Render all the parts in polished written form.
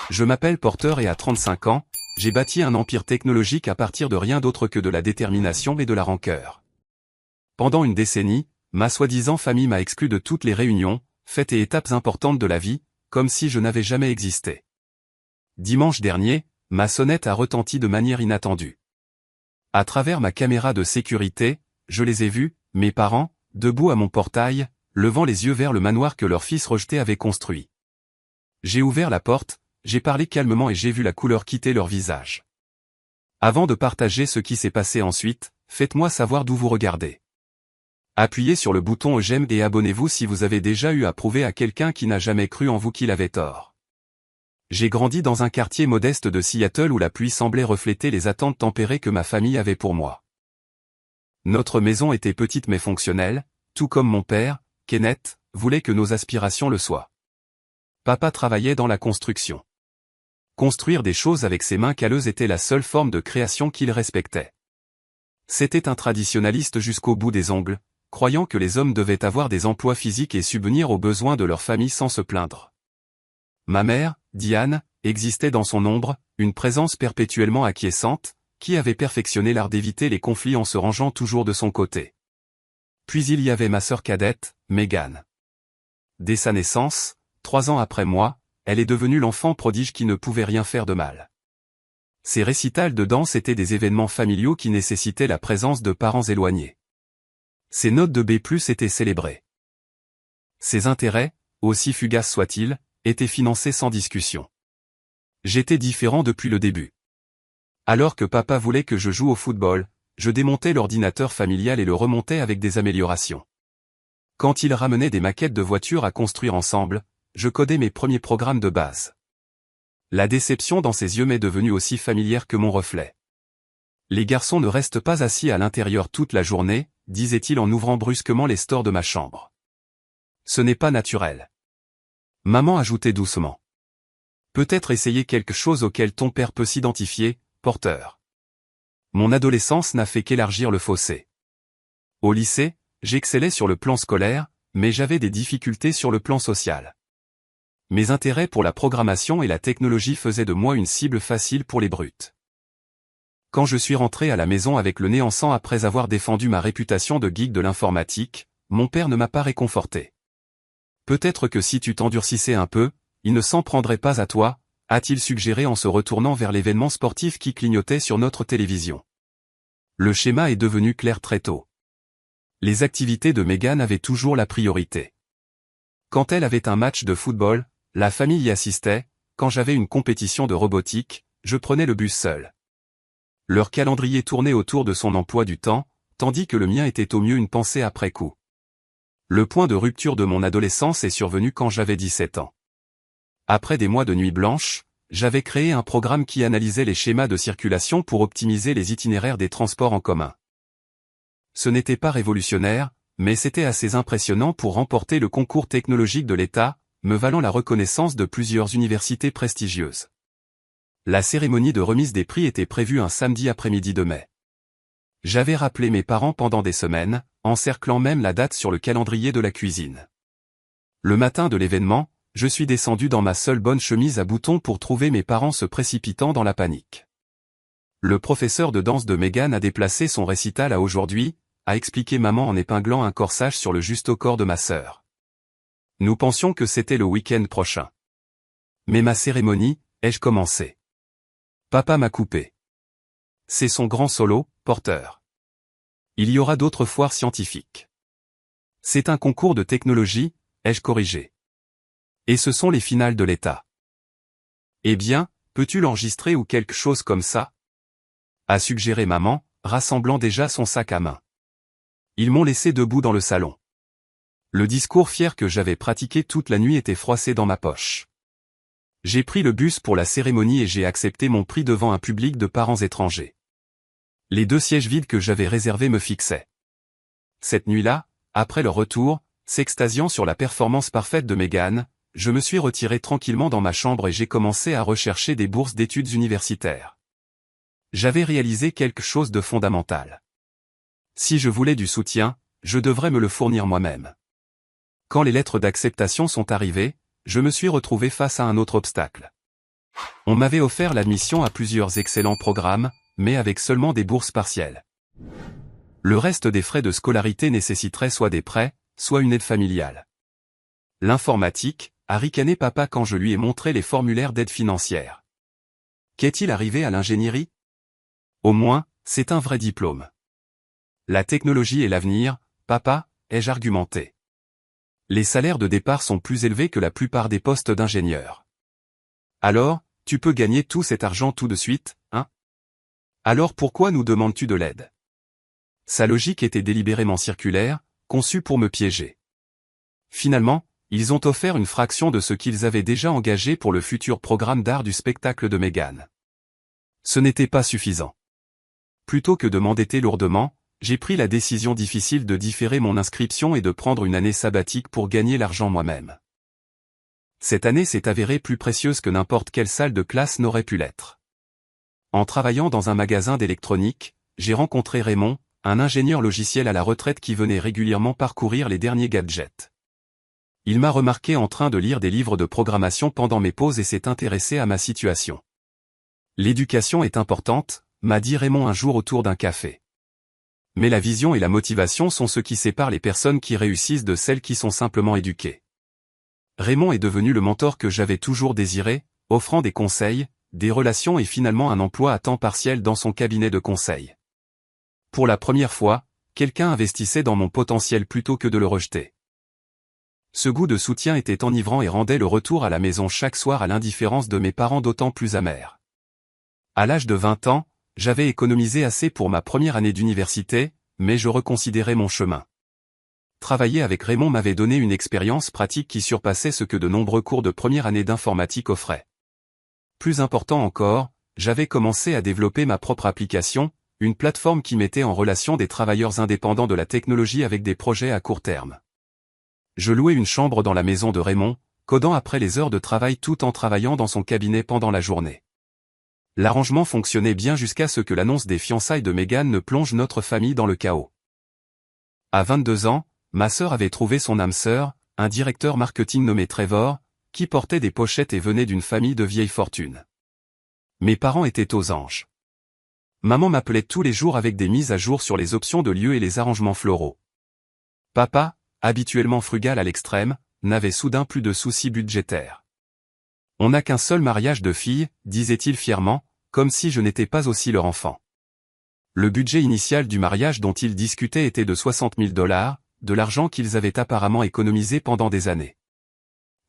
Je m'appelle Porter et à 35 ans, j'ai bâti un empire technologique à partir de rien d'autre que de la détermination et de la rancœur. Pendant une décennie, ma soi-disant famille m'a exclu de toutes les réunions, fêtes et étapes importantes de la vie, comme si je n'avais jamais existé. Dimanche dernier, ma sonnette a retenti de manière inattendue. À travers ma caméra de sécurité, je les ai vus, mes parents, debout à mon portail, levant les yeux vers le manoir que leur fils rejeté avait construit. J'ai ouvert la porte, j'ai parlé calmement et j'ai vu la couleur quitter leur visage. Avant de partager ce qui s'est passé ensuite, faites-moi savoir d'où vous regardez. Appuyez sur le bouton j'aime et abonnez-vous si vous avez déjà eu à prouver à quelqu'un qui n'a jamais cru en vous qu'il avait tort. J'ai grandi dans un quartier modeste de Seattle où la pluie semblait refléter les attentes tempérées que ma famille avait pour moi. Notre maison était petite mais fonctionnelle, tout comme mon père, Kenneth, voulait que nos aspirations le soient. Papa travaillait dans la construction. Construire des choses avec ses mains calleuses était la seule forme de création qu'il respectait. C'était un traditionnaliste jusqu'au bout des ongles, croyant que les hommes devaient avoir des emplois physiques et subvenir aux besoins de leur famille sans se plaindre. Ma mère, Diane, existait dans son ombre, une présence perpétuellement acquiescente, qui avait perfectionné l'art d'éviter les conflits en se rangeant toujours de son côté. Puis il y avait ma sœur cadette, Megan. Dès sa naissance, 3 ans après moi, elle est devenue l'enfant prodige qui ne pouvait rien faire de mal. Ses récitals de danse étaient des événements familiaux qui nécessitaient la présence de parents éloignés. Ses notes de B+ étaient célébrées. Ses intérêts, aussi fugaces soient-ils, étaient financés sans discussion. J'étais différent depuis le début. Alors que papa voulait que je joue au football, je démontais l'ordinateur familial et le remontais avec des améliorations. Quand il ramenait des maquettes de voitures à construire ensemble, je codais mes premiers programmes de base. La déception dans ses yeux m'est devenue aussi familière que mon reflet. Les garçons ne restent pas assis à l'intérieur toute la journée, disait-il en ouvrant brusquement les stores de ma chambre. Ce n'est pas naturel. Maman ajoutait doucement. Peut-être essayer quelque chose auquel ton père peut s'identifier, Porter. Mon adolescence n'a fait qu'élargir le fossé. Au lycée, j'excellais sur le plan scolaire, mais j'avais des difficultés sur le plan social. Mes intérêts pour la programmation et la technologie faisaient de moi une cible facile pour les brutes. Quand je suis rentré à la maison avec le nez en sang après avoir défendu ma réputation de geek de l'informatique, mon père ne m'a pas réconforté. Peut-être que si tu t'endurcissais un peu, il ne s'en prendrait pas à toi, a-t-il suggéré en se retournant vers l'événement sportif qui clignotait sur notre télévision. Le schéma est devenu clair très tôt. Les activités de Megan avaient toujours la priorité. Quand elle avait un match de football, la famille y assistait, quand j'avais une compétition de robotique, je prenais le bus seul. Leur calendrier tournait autour de son emploi du temps, tandis que le mien était au mieux une pensée après coup. Le point de rupture de mon adolescence est survenu quand j'avais 17 ans. Après des mois de nuit blanche, j'avais créé un programme qui analysait les schémas de circulation pour optimiser les itinéraires des transports en commun. Ce n'était pas révolutionnaire, mais c'était assez impressionnant pour remporter le concours technologique de l'État, me valant la reconnaissance de plusieurs universités prestigieuses. La cérémonie de remise des prix était prévue un samedi après-midi de mai. J'avais rappelé mes parents pendant des semaines, encerclant même la date sur le calendrier de la cuisine. Le matin de l'événement, je suis descendu dans ma seule bonne chemise à boutons pour trouver mes parents se précipitant dans la panique. Le professeur de danse de Megan a déplacé son récital à aujourd'hui, a expliqué maman en épinglant un corsage sur le juste au corps de ma sœur. Nous pensions que c'était le week-end prochain. Mais ma cérémonie, ai-je commencé? Papa m'a coupé. C'est son grand solo, Porter. Il y aura d'autres foires scientifiques. C'est un concours de technologie, ai-je corrigé. Et ce sont les finales de l'État. Eh bien, peux-tu l'enregistrer ou quelque chose comme ça? A suggéré maman, rassemblant déjà son sac à main. Ils m'ont laissé debout dans le salon. Le discours fier que j'avais pratiqué toute la nuit était froissé dans ma poche. J'ai pris le bus pour la cérémonie et j'ai accepté mon prix devant un public de parents étrangers. Les 2 sièges vides que j'avais réservés me fixaient. Cette nuit-là, après leur retour, s'extasiant sur la performance parfaite de Megan, je me suis retiré tranquillement dans ma chambre et j'ai commencé à rechercher des bourses d'études universitaires. J'avais réalisé quelque chose de fondamental. Si je voulais du soutien, je devrais me le fournir moi-même. Quand les lettres d'acceptation sont arrivées, je me suis retrouvé face à un autre obstacle. On m'avait offert l'admission à plusieurs excellents programmes, mais avec seulement des bourses partielles. Le reste des frais de scolarité nécessiterait soit des prêts, soit une aide familiale. L'informatique, a ricané papa quand je lui ai montré les formulaires d'aide financière. Qu'est-il arrivé à l'ingénierie? Au moins, c'est un vrai diplôme. La technologie est l'avenir, papa, ai-je argumenté. Les salaires de départ sont plus élevés que la plupart des postes d'ingénieur. Alors, tu peux gagner tout cet argent tout de suite, hein? Alors pourquoi nous demandes-tu de l'aide? Sa logique était délibérément circulaire, conçue pour me piéger. Finalement, ils ont offert une fraction de ce qu'ils avaient déjà engagé pour le futur programme d'art du spectacle de Meghan. Ce n'était pas suffisant. Plutôt que de m'endetter lourdement, j'ai pris la décision difficile de différer mon inscription et de prendre une année sabbatique pour gagner l'argent moi-même. Cette année s'est avérée plus précieuse que n'importe quelle salle de classe n'aurait pu l'être. En travaillant dans un magasin d'électronique, j'ai rencontré Raymond, un ingénieur logiciel à la retraite qui venait régulièrement parcourir les derniers gadgets. Il m'a remarqué en train de lire des livres de programmation pendant mes pauses et s'est intéressé à ma situation. L'éducation est importante, m'a dit Raymond un jour autour d'un café. Mais la vision et la motivation sont ce qui séparent les personnes qui réussissent de celles qui sont simplement éduquées. Raymond est devenu le mentor que j'avais toujours désiré, offrant des conseils, des relations et finalement un emploi à temps partiel dans son cabinet de conseil. Pour la première fois, quelqu'un investissait dans mon potentiel plutôt que de le rejeter. Ce goût de soutien était enivrant et rendait le retour à la maison chaque soir à l'indifférence de mes parents d'autant plus amer. À l'âge de 20 ans, j'avais économisé assez pour ma première année d'université, mais je reconsidérais mon chemin. Travailler avec Raymond m'avait donné une expérience pratique qui surpassait ce que de nombreux cours de première année d'informatique offraient. Plus important encore, j'avais commencé à développer ma propre application, une plateforme qui mettait en relation des travailleurs indépendants de la technologie avec des projets à court terme. Je louais une chambre dans la maison de Raymond, codant après les heures de travail tout en travaillant dans son cabinet pendant la journée. L'arrangement fonctionnait bien jusqu'à ce que l'annonce des fiançailles de Meghan ne plonge notre famille dans le chaos. À 22 ans, ma sœur avait trouvé son âme sœur, un directeur marketing nommé Trevor, qui portait des pochettes et venait d'une famille de vieille fortune. Mes parents étaient aux anges. Maman m'appelait tous les jours avec des mises à jour sur les options de lieu et les arrangements floraux. Papa, habituellement frugal à l'extrême, n'avait soudain plus de soucis budgétaires. On n'a qu'un seul mariage de filles, disait-il fièrement, comme si je n'étais pas aussi leur enfant. Le budget initial du mariage dont ils discutaient était de $60 000, de l'argent qu'ils avaient apparemment économisé pendant des années.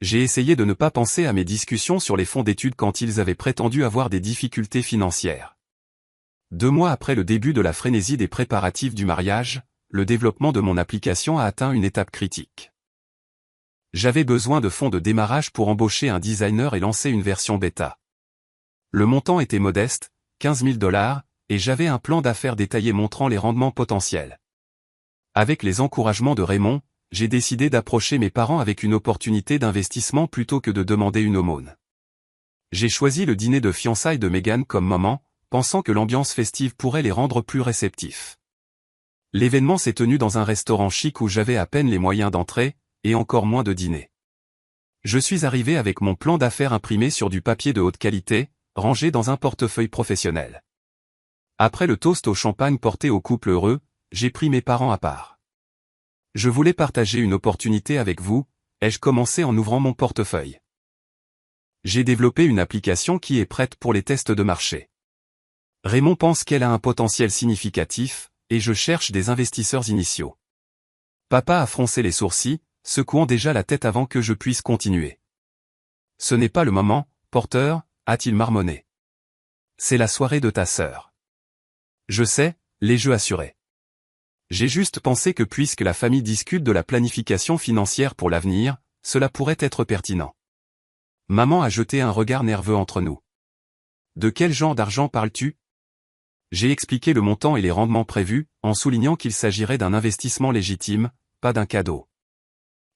J'ai essayé de ne pas penser à mes discussions sur les fonds d'études quand ils avaient prétendu avoir des difficultés financières. 2 mois après le début de la frénésie des préparatifs du mariage, le développement de mon application a atteint une étape critique. J'avais besoin de fonds de démarrage pour embaucher un designer et lancer une version bêta. Le montant était modeste, $15 000, et j'avais un plan d'affaires détaillé montrant les rendements potentiels. Avec les encouragements de Raymond, j'ai décidé d'approcher mes parents avec une opportunité d'investissement plutôt que de demander une aumône. J'ai choisi le dîner de fiançailles de Meghan comme moment, pensant que l'ambiance festive pourrait les rendre plus réceptifs. L'événement s'est tenu dans un restaurant chic où j'avais à peine les moyens d'entrer, et encore moins de dîner. Je suis arrivé avec mon plan d'affaires imprimé sur du papier de haute qualité, rangé dans un portefeuille professionnel. Après le toast au champagne porté au couple heureux, j'ai pris mes parents à part. Je voulais partager une opportunité avec vous, ai-je commencé en ouvrant mon portefeuille. J'ai développé une application qui est prête pour les tests de marché. Raymond pense qu'elle a un potentiel significatif, et je cherche des investisseurs initiaux. Papa a froncé les sourcils, secouant déjà la tête avant que je puisse continuer. Ce n'est pas le moment, Porter, a-t-il marmonné. C'est la soirée de ta sœur. Je sais, les jeux assurés. J'ai juste pensé que puisque la famille discute de la planification financière pour l'avenir, cela pourrait être pertinent. Maman a jeté un regard nerveux entre nous. De quel genre d'argent parles-tu ? J'ai expliqué le montant et les rendements prévus, en soulignant qu'il s'agirait d'un investissement légitime, pas d'un cadeau.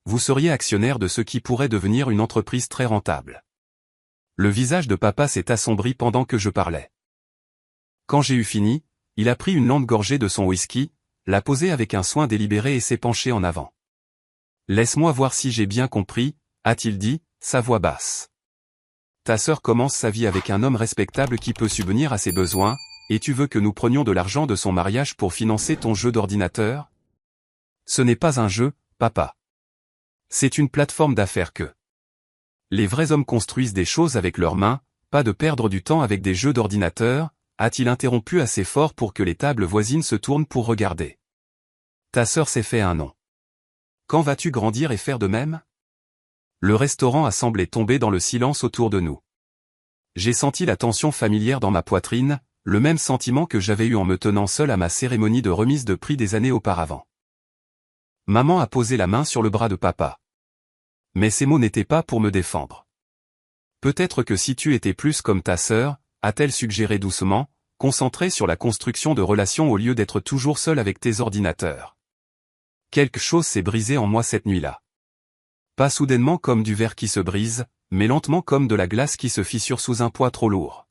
Vous seriez actionnaire de ce qui pourrait devenir une entreprise très rentable. Le visage de papa s'est assombri pendant que je parlais. Quand j'ai eu fini, il a pris une lente gorgée de son whisky, l'a posée avec un soin délibéré et s'est penché en avant. Laisse-moi voir si j'ai bien compris, a-t-il dit, sa voix basse. ta sœur commence sa vie avec un homme respectable qui peut subvenir à ses besoins, et tu veux que nous prenions de l'argent de son mariage pour financer ton jeu d'ordinateur? Ce n'est pas un jeu, papa. C'est une plateforme d'affaires que les vrais hommes construisent des choses avec leurs mains, pas de perdre du temps avec des jeux d'ordinateur, a-t-il interrompu assez fort pour que les tables voisines se tournent pour regarder. Ta sœur s'est fait un nom. Quand vas-tu grandir et faire de même? Le restaurant a semblé tomber dans le silence autour de nous. J'ai senti la tension familière dans ma poitrine, le même sentiment que j'avais eu en me tenant seul à ma cérémonie de remise de prix des années auparavant. Maman a posé la main sur le bras de papa. Mais ces mots n'étaient pas pour me défendre. Peut-être que si tu étais plus comme ta sœur, a-t-elle suggéré doucement, concentrée sur la construction de relations au lieu d'être toujours seule avec tes ordinateurs. Quelque chose s'est brisé en moi cette nuit-là. Pas soudainement comme du verre qui se brise, mais lentement comme de la glace qui se fissure sous un poids trop lourd.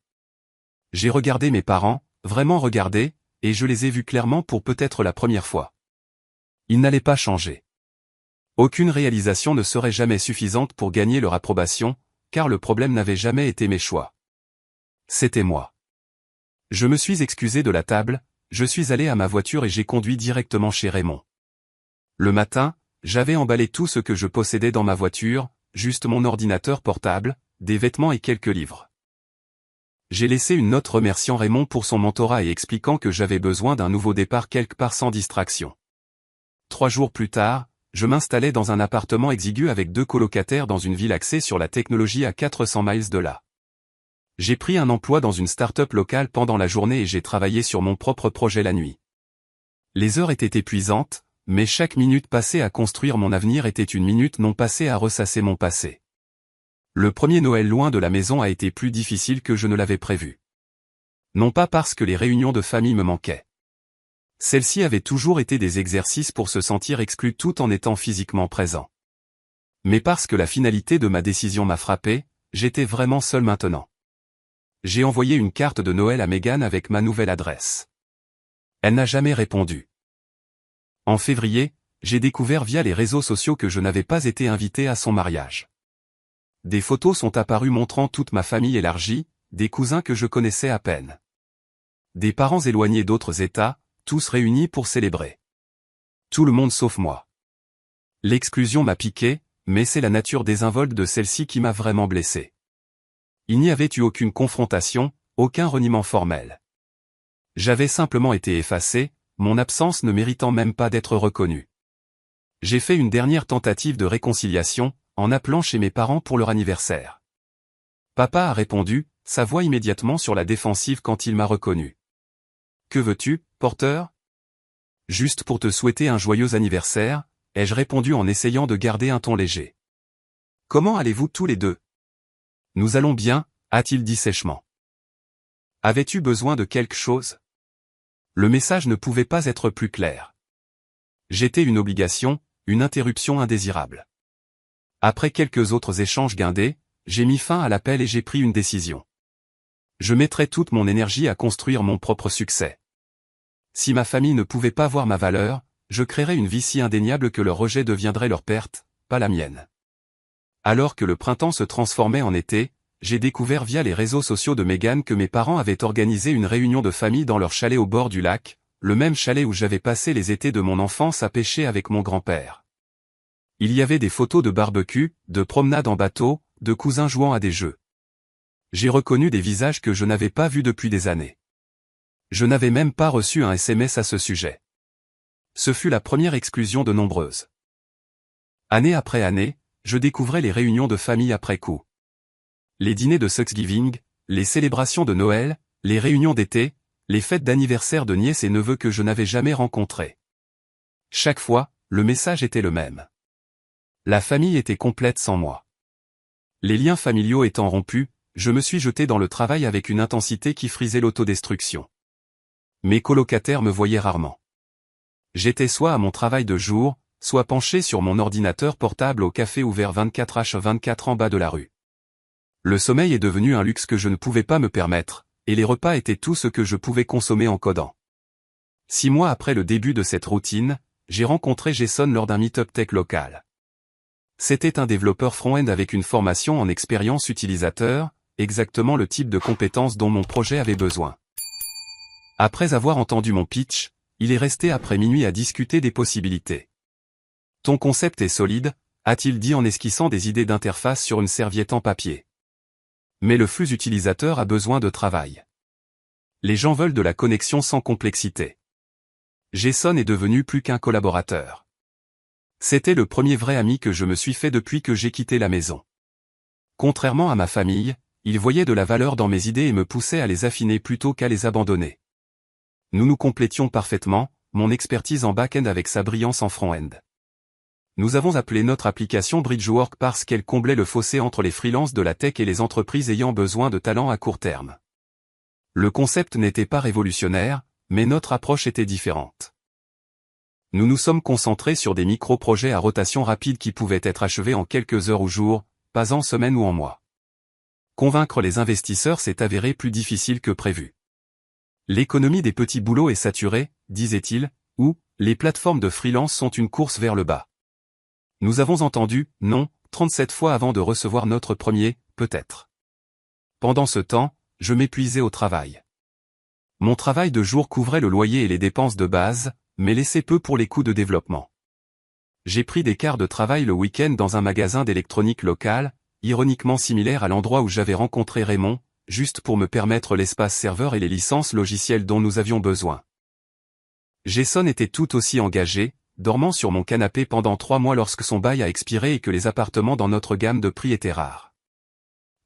J'ai regardé mes parents, vraiment regardé, et je les ai vus clairement pour peut-être la première fois. Ils n'allaient pas changer. Aucune réalisation ne serait jamais suffisante pour gagner leur approbation, car le problème n'avait jamais été mes choix. C'était moi. Je me suis excusé de la table, je suis allé à ma voiture et j'ai conduit directement chez Raymond. Le matin, j'avais emballé tout ce que je possédais dans ma voiture, juste mon ordinateur portable, des vêtements et quelques livres. J'ai laissé une note remerciant Raymond pour son mentorat et expliquant que j'avais besoin d'un nouveau départ quelque part sans distraction. 3 jours plus tard, je m'installais dans un appartement exigu avec 2 colocataires dans une ville axée sur la technologie à 400 miles de là. J'ai pris un emploi dans une start-up locale pendant la journée et j'ai travaillé sur mon propre projet la nuit. Les heures étaient épuisantes, mais chaque minute passée à construire mon avenir était une minute non passée à ressasser mon passé. Le premier Noël loin de la maison a été plus difficile que je ne l'avais prévu. Non pas parce que les réunions de famille me manquaient. Celles-ci avaient toujours été des exercices pour se sentir exclu tout en étant physiquement présent. Mais parce que la finalité de ma décision m'a frappé, j'étais vraiment seul maintenant. J'ai envoyé une carte de Noël à Megan avec ma nouvelle adresse. Elle n'a jamais répondu. En février, j'ai découvert via les réseaux sociaux que je n'avais pas été invité à son mariage. Des photos sont apparues montrant toute ma famille élargie, des cousins que je connaissais à peine. Des parents éloignés d'autres États, tous réunis pour célébrer. Tout le monde sauf moi. L'exclusion m'a piqué, mais c'est la nature désinvolte de celle-ci qui m'a vraiment blessé. Il n'y avait eu aucune confrontation, aucun reniement formel. J'avais simplement été effacé, mon absence ne méritant même pas d'être reconnue. J'ai fait une dernière tentative de réconciliation, en appelant chez mes parents pour leur anniversaire. Papa a répondu, sa voix immédiatement sur la défensive quand il m'a reconnu. « Que veux-tu, Porter ?» « Juste pour te souhaiter un joyeux anniversaire », ai-je répondu en essayant de garder un ton léger. « Comment allez-vous tous les deux ?»« Nous allons bien », a-t-il dit sèchement. « Avais-tu besoin de quelque chose ?» Le message ne pouvait pas être plus clair. J'étais une obligation, une interruption indésirable. Après quelques autres échanges guindés, j'ai mis fin à l'appel et j'ai pris une décision. Je mettrai toute mon énergie à construire mon propre succès. Si ma famille ne pouvait pas voir ma valeur, je créerais une vie si indéniable que leur rejet deviendrait leur perte, pas la mienne. Alors que le printemps se transformait en été, j'ai découvert via les réseaux sociaux de Megan que mes parents avaient organisé une réunion de famille dans leur chalet au bord du lac, le même chalet où j'avais passé les étés de mon enfance à pêcher avec mon grand-père. Il y avait des photos de barbecue, de promenades en bateau, de cousins jouant à des jeux. J'ai reconnu des visages que je n'avais pas vus depuis des années. Je n'avais même pas reçu un SMS à ce sujet. Ce fut la première exclusion de nombreuses. Année après année, je découvrais les réunions de famille après coup. Les dîners de Thanksgiving, les célébrations de Noël, les réunions d'été, les fêtes d'anniversaire de nièces et neveux que je n'avais jamais rencontrés. Chaque fois, le message était le même. La famille était complète sans moi. Les liens familiaux étant rompus, je me suis jeté dans le travail avec une intensité qui frisait l'autodestruction. Mes colocataires me voyaient rarement. J'étais soit à mon travail de jour, soit penché sur mon ordinateur portable au café ouvert 24h24 en bas de la rue. Le sommeil est devenu un luxe que je ne pouvais pas me permettre, et les repas étaient tout ce que je pouvais consommer en codant. 6 mois après le début de cette routine, j'ai rencontré Jason lors d'un meet-up tech local. C'était un développeur front-end avec une formation en expérience utilisateur, exactement le type de compétences dont mon projet avait besoin. Après avoir entendu mon pitch, il est resté après minuit à discuter des possibilités. Ton concept est solide, a-t-il dit en esquissant des idées d'interface sur une serviette en papier. Mais le flux utilisateur a besoin de travail. Les gens veulent de la connexion sans complexité. Jason est devenu plus qu'un collaborateur. C'était le premier vrai ami que je me suis fait depuis que j'ai quitté la maison. Contrairement à ma famille, il voyait de la valeur dans mes idées et me poussait à les affiner plutôt qu'à les abandonner. Nous nous complétions parfaitement, mon expertise en back-end avec sa brillance en front-end. Nous avons appelé notre application Bridgework parce qu'elle comblait le fossé entre les freelances de la tech et les entreprises ayant besoin de talents à court terme. Le concept n'était pas révolutionnaire, mais notre approche était différente. Nous nous sommes concentrés sur des micro-projets à rotation rapide qui pouvaient être achevés en quelques heures ou jours, pas en semaines ou en mois. Convaincre les investisseurs s'est avéré plus difficile que prévu. L'économie des petits boulots est saturée, disait-il, ou les plateformes de freelance sont une course vers le bas. Nous avons entendu « non » 37 fois avant de recevoir notre premier « peut-être ». Pendant ce temps, je m'épuisais au travail. Mon travail de jour couvrait le loyer et les dépenses de base, mais laissait peu pour les coûts de développement. J'ai pris des quarts de travail le week-end dans un magasin d'électronique local, ironiquement similaire à l'endroit où j'avais rencontré Raymond, juste pour me permettre l'espace serveur et les licences logicielles dont nous avions besoin. Jason était tout aussi engagé, dormant sur mon canapé pendant 3 mois lorsque son bail a expiré et que les appartements dans notre gamme de prix étaient rares.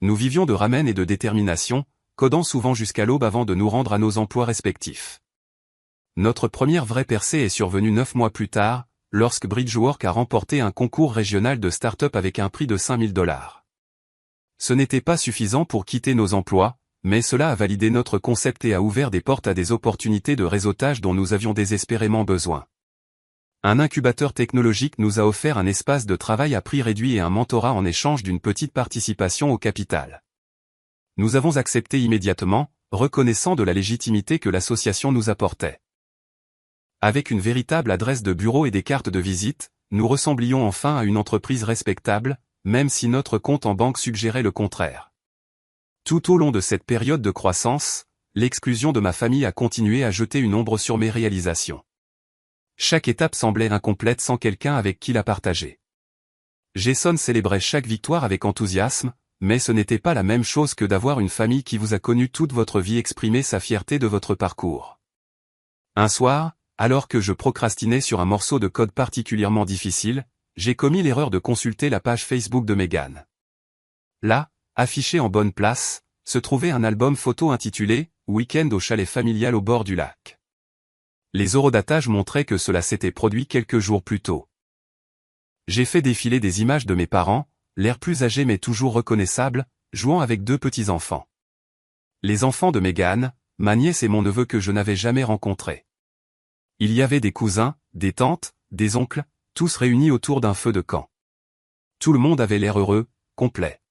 Nous vivions de ramen et de détermination, codant souvent jusqu'à l'aube avant de nous rendre à nos emplois respectifs. Notre première vraie percée est survenue 9 mois plus tard, lorsque Bridgework a remporté un concours régional de start-up avec un prix de $5000. Ce n'était pas suffisant pour quitter nos emplois, mais cela a validé notre concept et a ouvert des portes à des opportunités de réseautage dont nous avions désespérément besoin. Un incubateur technologique nous a offert un espace de travail à prix réduit et un mentorat en échange d'une petite participation au capital. Nous avons accepté immédiatement, reconnaissant de la légitimité que l'association nous apportait. Avec une véritable adresse de bureau et des cartes de visite, nous ressemblions enfin à une entreprise respectable, même si notre compte en banque suggérait le contraire. Tout au long de cette période de croissance, l'exclusion de ma famille a continué à jeter une ombre sur mes réalisations. Chaque étape semblait incomplète sans quelqu'un avec qui la partager. Jason célébrait chaque victoire avec enthousiasme, mais ce n'était pas la même chose que d'avoir une famille qui vous a connu toute votre vie exprimer sa fierté de votre parcours. Un soir, alors que je procrastinais sur un morceau de code particulièrement difficile, j'ai commis l'erreur de consulter la page Facebook de Megan. Là, affiché en bonne place, se trouvait un album photo intitulé « Week-end au chalet familial au bord du lac ». Les eurodatages montraient que cela s'était produit quelques jours plus tôt. J'ai fait défiler des images de mes parents, l'air plus âgés mais toujours reconnaissables, jouant avec 2 petits-enfants. Les enfants de Megan, ma nièce et mon neveu que je n'avais jamais rencontrés. Il y avait des cousins, des tantes, des oncles, tous réunis autour d'un feu de camp. Tout le monde avait l'air heureux, complet.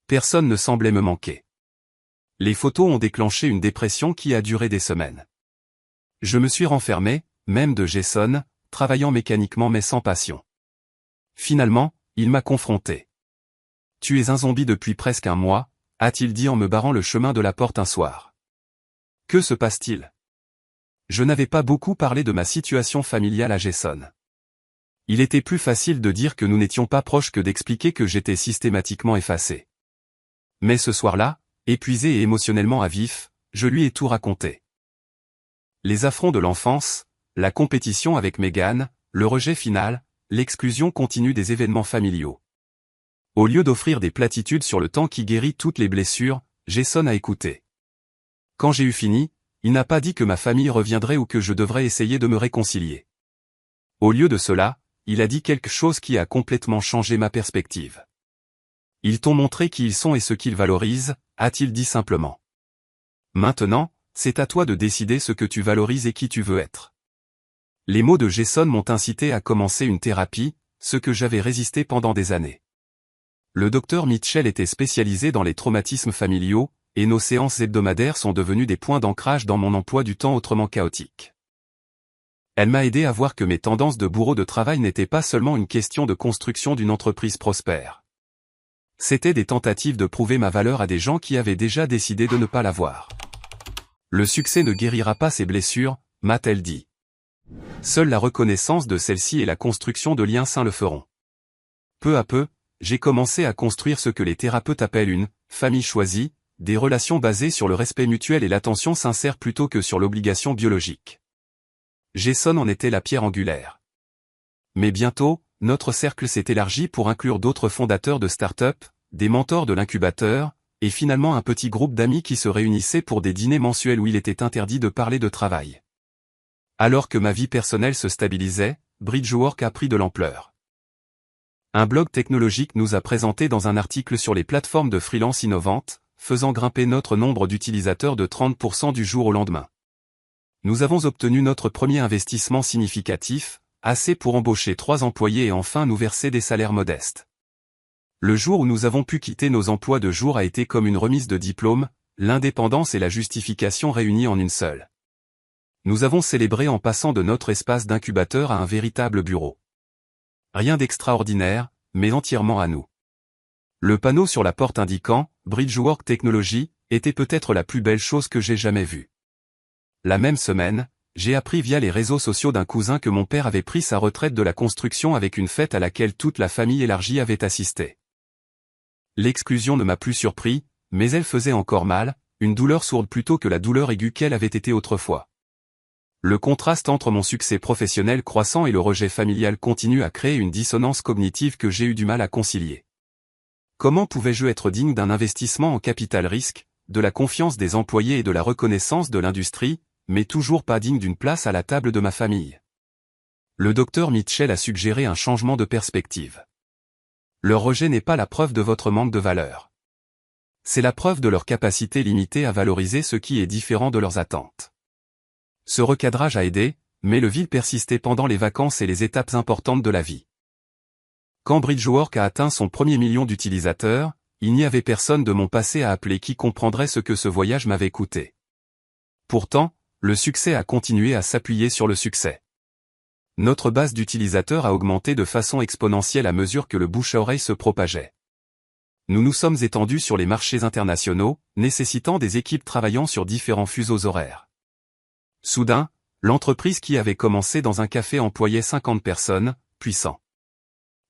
Personne ne semblait me manquer. Les photos ont déclenché une dépression qui a duré des semaines. Je me suis renfermé, même de Jason, travaillant mécaniquement mais sans passion. Finalement, il m'a confronté. « Tu es un zombie depuis presque un mois », a-t-il dit en me barrant le chemin de la porte un soir. Que se passe-t-il ? Je n'avais pas beaucoup parlé de ma situation familiale à Jason. Il était plus facile de dire que nous n'étions pas proches que d'expliquer que j'étais systématiquement effacé. Mais ce soir-là, épuisé et émotionnellement à vif, je lui ai tout raconté. Les affronts de l'enfance, la compétition avec Megan, le rejet final, l'exclusion continue des événements familiaux. Au lieu d'offrir des platitudes sur le temps qui guérit toutes les blessures, Jason a écouté. Quand j'ai eu fini, il n'a pas dit que ma famille reviendrait ou que je devrais essayer de me réconcilier. Au lieu de cela, il a dit quelque chose qui a complètement changé ma perspective. Ils t'ont montré qui ils sont et ce qu'ils valorisent, a-t-il dit simplement. Maintenant, c'est à toi de décider ce que tu valorises et qui tu veux être. Les mots de Jason m'ont incité à commencer une thérapie, ce que j'avais résisté pendant des années. Le docteur Mitchell était spécialisé dans les traumatismes familiaux, et nos séances hebdomadaires sont devenues des points d'ancrage dans mon emploi du temps autrement chaotique. Elle m'a aidé à voir que mes tendances de bourreau de travail n'étaient pas seulement une question de construction d'une entreprise prospère. C'étaient des tentatives de prouver ma valeur à des gens qui avaient déjà décidé de ne pas l'avoir. Le succès ne guérira pas ces blessures, m'a-t-elle dit. Seule la reconnaissance de celle-ci et la construction de liens sains le feront. Peu à peu, j'ai commencé à construire ce que les thérapeutes appellent une famille choisie, des relations basées sur le respect mutuel et l'attention sincère plutôt que sur l'obligation biologique. Jason en était la pierre angulaire. Mais bientôt, notre cercle s'est élargi pour inclure d'autres fondateurs de start-up, des mentors de l'incubateur, et finalement un petit groupe d'amis qui se réunissaient pour des dîners mensuels où il était interdit de parler de travail. Alors que ma vie personnelle se stabilisait, Bridgework a pris de l'ampleur. Un blog technologique nous a présenté dans un article sur les plateformes de freelance innovantes, faisant grimper notre nombre d'utilisateurs de 30% du jour au lendemain. Nous avons obtenu notre premier investissement significatif, assez pour embaucher 3 employés et enfin nous verser des salaires modestes. Le jour où nous avons pu quitter nos emplois de jour a été comme une remise de diplôme, l'indépendance et la justification réunies en une seule. Nous avons célébré en passant de notre espace d'incubateur à un véritable bureau. Rien d'extraordinaire, mais entièrement à nous. Le panneau sur la porte indiquant « Bridgework Technology » était peut-être la plus belle chose que j'ai jamais vue. La même semaine, j'ai appris via les réseaux sociaux d'un cousin que mon père avait pris sa retraite de la construction avec une fête à laquelle toute la famille élargie avait assisté. L'exclusion ne m'a plus surpris, mais elle faisait encore mal, une douleur sourde plutôt que la douleur aiguë qu'elle avait été autrefois. Le contraste entre mon succès professionnel croissant et le rejet familial continue à créer une dissonance cognitive que j'ai eu du mal à concilier. Comment pouvais-je être digne d'un investissement en capital risque, de la confiance des employés et de la reconnaissance de l'industrie, mais toujours pas digne d'une place à la table de ma famille? Le docteur Mitchell a suggéré un changement de perspective. Leur rejet n'est pas la preuve de votre manque de valeur. C'est la preuve de leur capacité limitée à valoriser ce qui est différent de leurs attentes. Ce recadrage a aidé, mais le vide persistait pendant les vacances et les étapes importantes de la vie. Quand Bridgework a atteint son premier million d'utilisateurs, il n'y avait personne de mon passé à appeler qui comprendrait ce que ce voyage m'avait coûté. Pourtant, le succès a continué à s'appuyer sur le succès. Notre base d'utilisateurs a augmenté de façon exponentielle à mesure que le bouche-à-oreille se propageait. Nous nous sommes étendus sur les marchés internationaux, nécessitant des équipes travaillant sur différents fuseaux horaires. Soudain, l'entreprise qui avait commencé dans un café employait 50 personnes, puissant.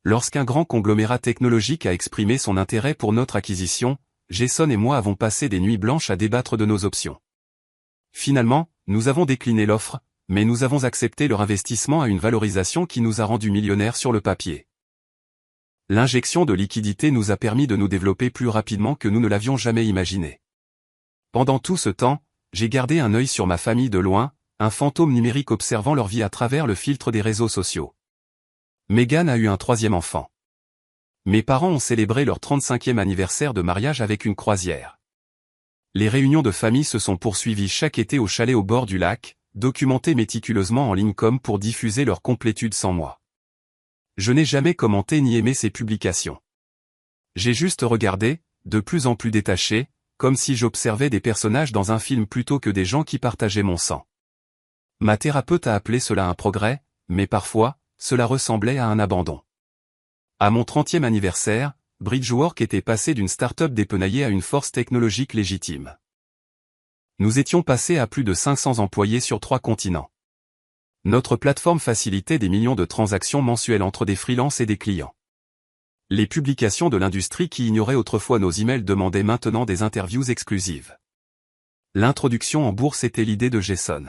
Lorsqu'un grand conglomérat technologique a exprimé son intérêt pour notre acquisition, Jason et moi avons passé des nuits blanches à débattre de nos options. Finalement, nous avons décliné l'offre, mais nous avons accepté leur investissement à une valorisation qui nous a rendus millionnaires sur le papier. L'injection de liquidité nous a permis de nous développer plus rapidement que nous ne l'avions jamais imaginé. Pendant tout ce temps, j'ai gardé un œil sur ma famille de loin, un fantôme numérique observant leur vie à travers le filtre des réseaux sociaux. Meghan a eu un 3e enfant. Mes parents ont célébré leur 35e anniversaire de mariage avec une croisière. Les réunions de famille se sont poursuivies chaque été au chalet au bord du lac, documentées méticuleusement en ligne comme pour diffuser leur complétude sans moi. Je n'ai jamais commenté ni aimé ces publications. J'ai juste regardé, de plus en plus détaché, comme si j'observais des personnages dans un film plutôt que des gens qui partageaient mon sang. Ma thérapeute a appelé cela un progrès, mais parfois, cela ressemblait à un abandon. À mon 30e anniversaire, Bridgework était passé d'une start-up dépenaillée à une force technologique légitime. Nous étions passés à plus de 500 employés sur 3 continents. Notre plateforme facilitait des millions de transactions mensuelles entre des freelances et des clients. Les publications de l'industrie qui ignoraient autrefois nos emails demandaient maintenant des interviews exclusives. L'introduction en bourse était l'idée de Jason.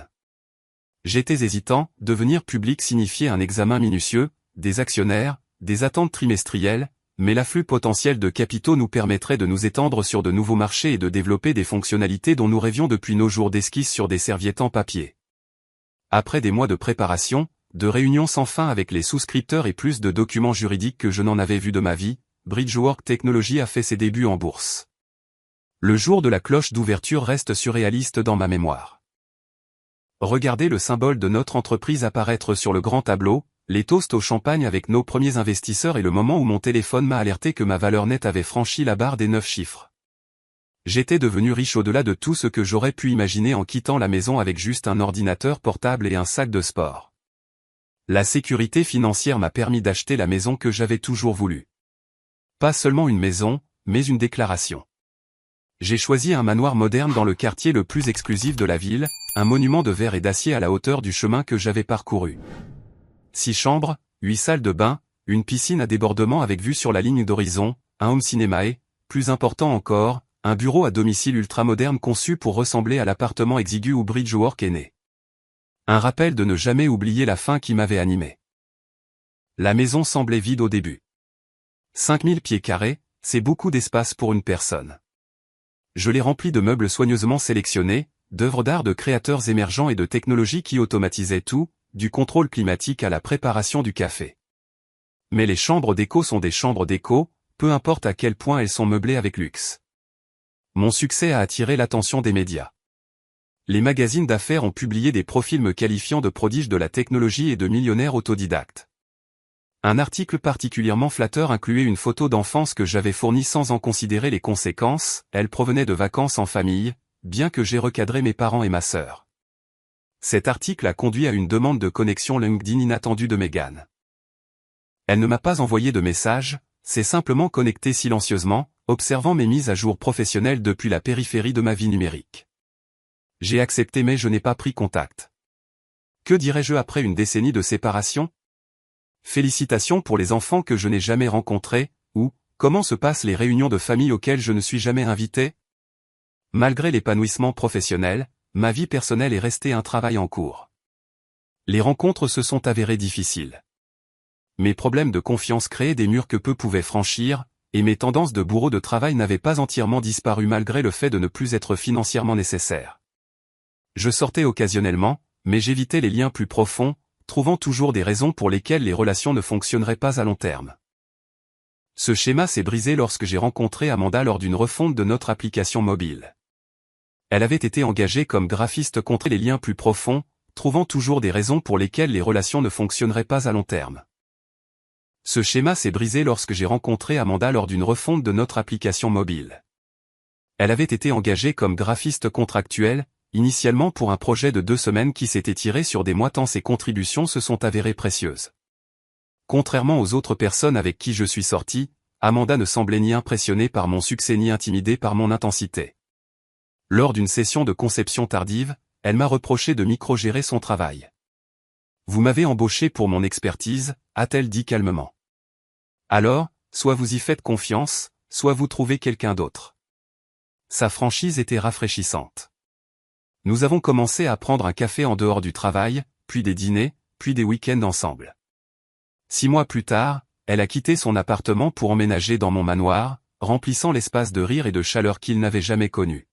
J'étais hésitant, devenir public signifiait un examen minutieux, des actionnaires, des attentes trimestrielles, mais l'afflux potentiel de capitaux nous permettrait de nous étendre sur de nouveaux marchés et de développer des fonctionnalités dont nous rêvions depuis nos jours d'esquisse sur des serviettes en papier. Après des mois de préparation, de réunions sans fin avec les souscripteurs et plus de documents juridiques que je n'en avais vu de ma vie, Bridgework Technology a fait ses débuts en bourse. Le jour de la cloche d'ouverture reste surréaliste dans ma mémoire. Regardez le symbole de notre entreprise apparaître sur le grand tableau, les toasts au champagne avec nos premiers investisseurs et le moment où mon téléphone m'a alerté que ma valeur nette avait franchi la barre des 9 chiffres. J'étais devenu riche au-delà de tout ce que j'aurais pu imaginer en quittant la maison avec juste un ordinateur portable et un sac de sport. La sécurité financière m'a permis d'acheter la maison que j'avais toujours voulu. Pas seulement une maison, mais une déclaration. J'ai choisi un manoir moderne dans le quartier le plus exclusif de la ville, un monument de verre et d'acier à la hauteur du chemin que j'avais parcouru. 6 chambres, 8 salles de bain, une piscine à débordement avec vue sur la ligne d'horizon, un home cinéma et, plus important encore, un bureau à domicile ultramoderne conçu pour ressembler à l'appartement exigu où Bridgework est né. Un rappel de ne jamais oublier la fin qui m'avait animé. La maison semblait vide au début. 5000 pieds carrés, c'est beaucoup d'espace pour une personne. Je l'ai rempli de meubles soigneusement sélectionnés, d'œuvres d'art de créateurs émergents et de technologies qui automatisaient tout, du contrôle climatique à la préparation du café. Mais les chambres déco sont des chambres déco, peu importe à quel point elles sont meublées avec luxe. Mon succès a attiré l'attention des médias. Les magazines d'affaires ont publié des profils me qualifiant de prodiges de la technologie et de millionnaires autodidactes. Un article particulièrement flatteur incluait une photo d'enfance que j'avais fournie sans en considérer les conséquences, elle provenait de vacances en famille, bien que j'ai recadré mes parents et ma sœur. Cet article a conduit à une demande de connexion LinkedIn inattendue de Meghan. Elle ne m'a pas envoyé de message, s'est simplement connectée silencieusement, observant mes mises à jour professionnelles depuis la périphérie de ma vie numérique. J'ai accepté mais je n'ai pas pris contact. Que dirais-je après une décennie de séparation ? Félicitations pour les enfants que je n'ai jamais rencontrés, ou, comment se passent les réunions de famille auxquelles je ne suis jamais invité ? Malgré l'épanouissement professionnel, ma vie personnelle est restée un travail en cours. Les rencontres se sont avérées difficiles. Mes problèmes de confiance créaient des murs que peu pouvaient franchir, et mes tendances de bourreau de travail n'avaient pas entièrement disparu malgré le fait de ne plus être financièrement nécessaire. Je sortais occasionnellement, mais j'évitais les liens plus profonds, trouvant toujours des raisons pour lesquelles les relations ne fonctionneraient pas à long terme. Ce schéma s'est brisé lorsque j'ai rencontré Amanda lors d'une refonte de notre application mobile. Elle avait été engagée comme graphiste contre les liens plus profonds, trouvant toujours des raisons pour lesquelles les relations ne fonctionneraient pas à long terme. Ce schéma s'est brisé lorsque j'ai rencontré Amanda lors d'une refonte de notre application mobile. Elle avait été engagée comme graphiste contractuel, initialement pour un projet de 2 semaines qui s'est étiré sur des mois tant ses contributions se sont avérées précieuses. Contrairement aux autres personnes avec qui je suis sorti, Amanda ne semblait ni impressionnée par mon succès ni intimidée par mon intensité. Lors d'une session de conception tardive, elle m'a reproché de micro-gérer son travail. « Vous m'avez embauché pour mon expertise », a-t-elle dit calmement. Alors, soit vous y faites confiance, soit vous trouvez quelqu'un d'autre. Sa franchise était rafraîchissante. Nous avons commencé à prendre un café en dehors du travail, puis des dîners, puis des week-ends ensemble. 6 mois plus tard, elle a quitté son appartement pour emménager dans mon manoir, remplissant l'espace de rire et de chaleur qu'il n'avait jamais connu.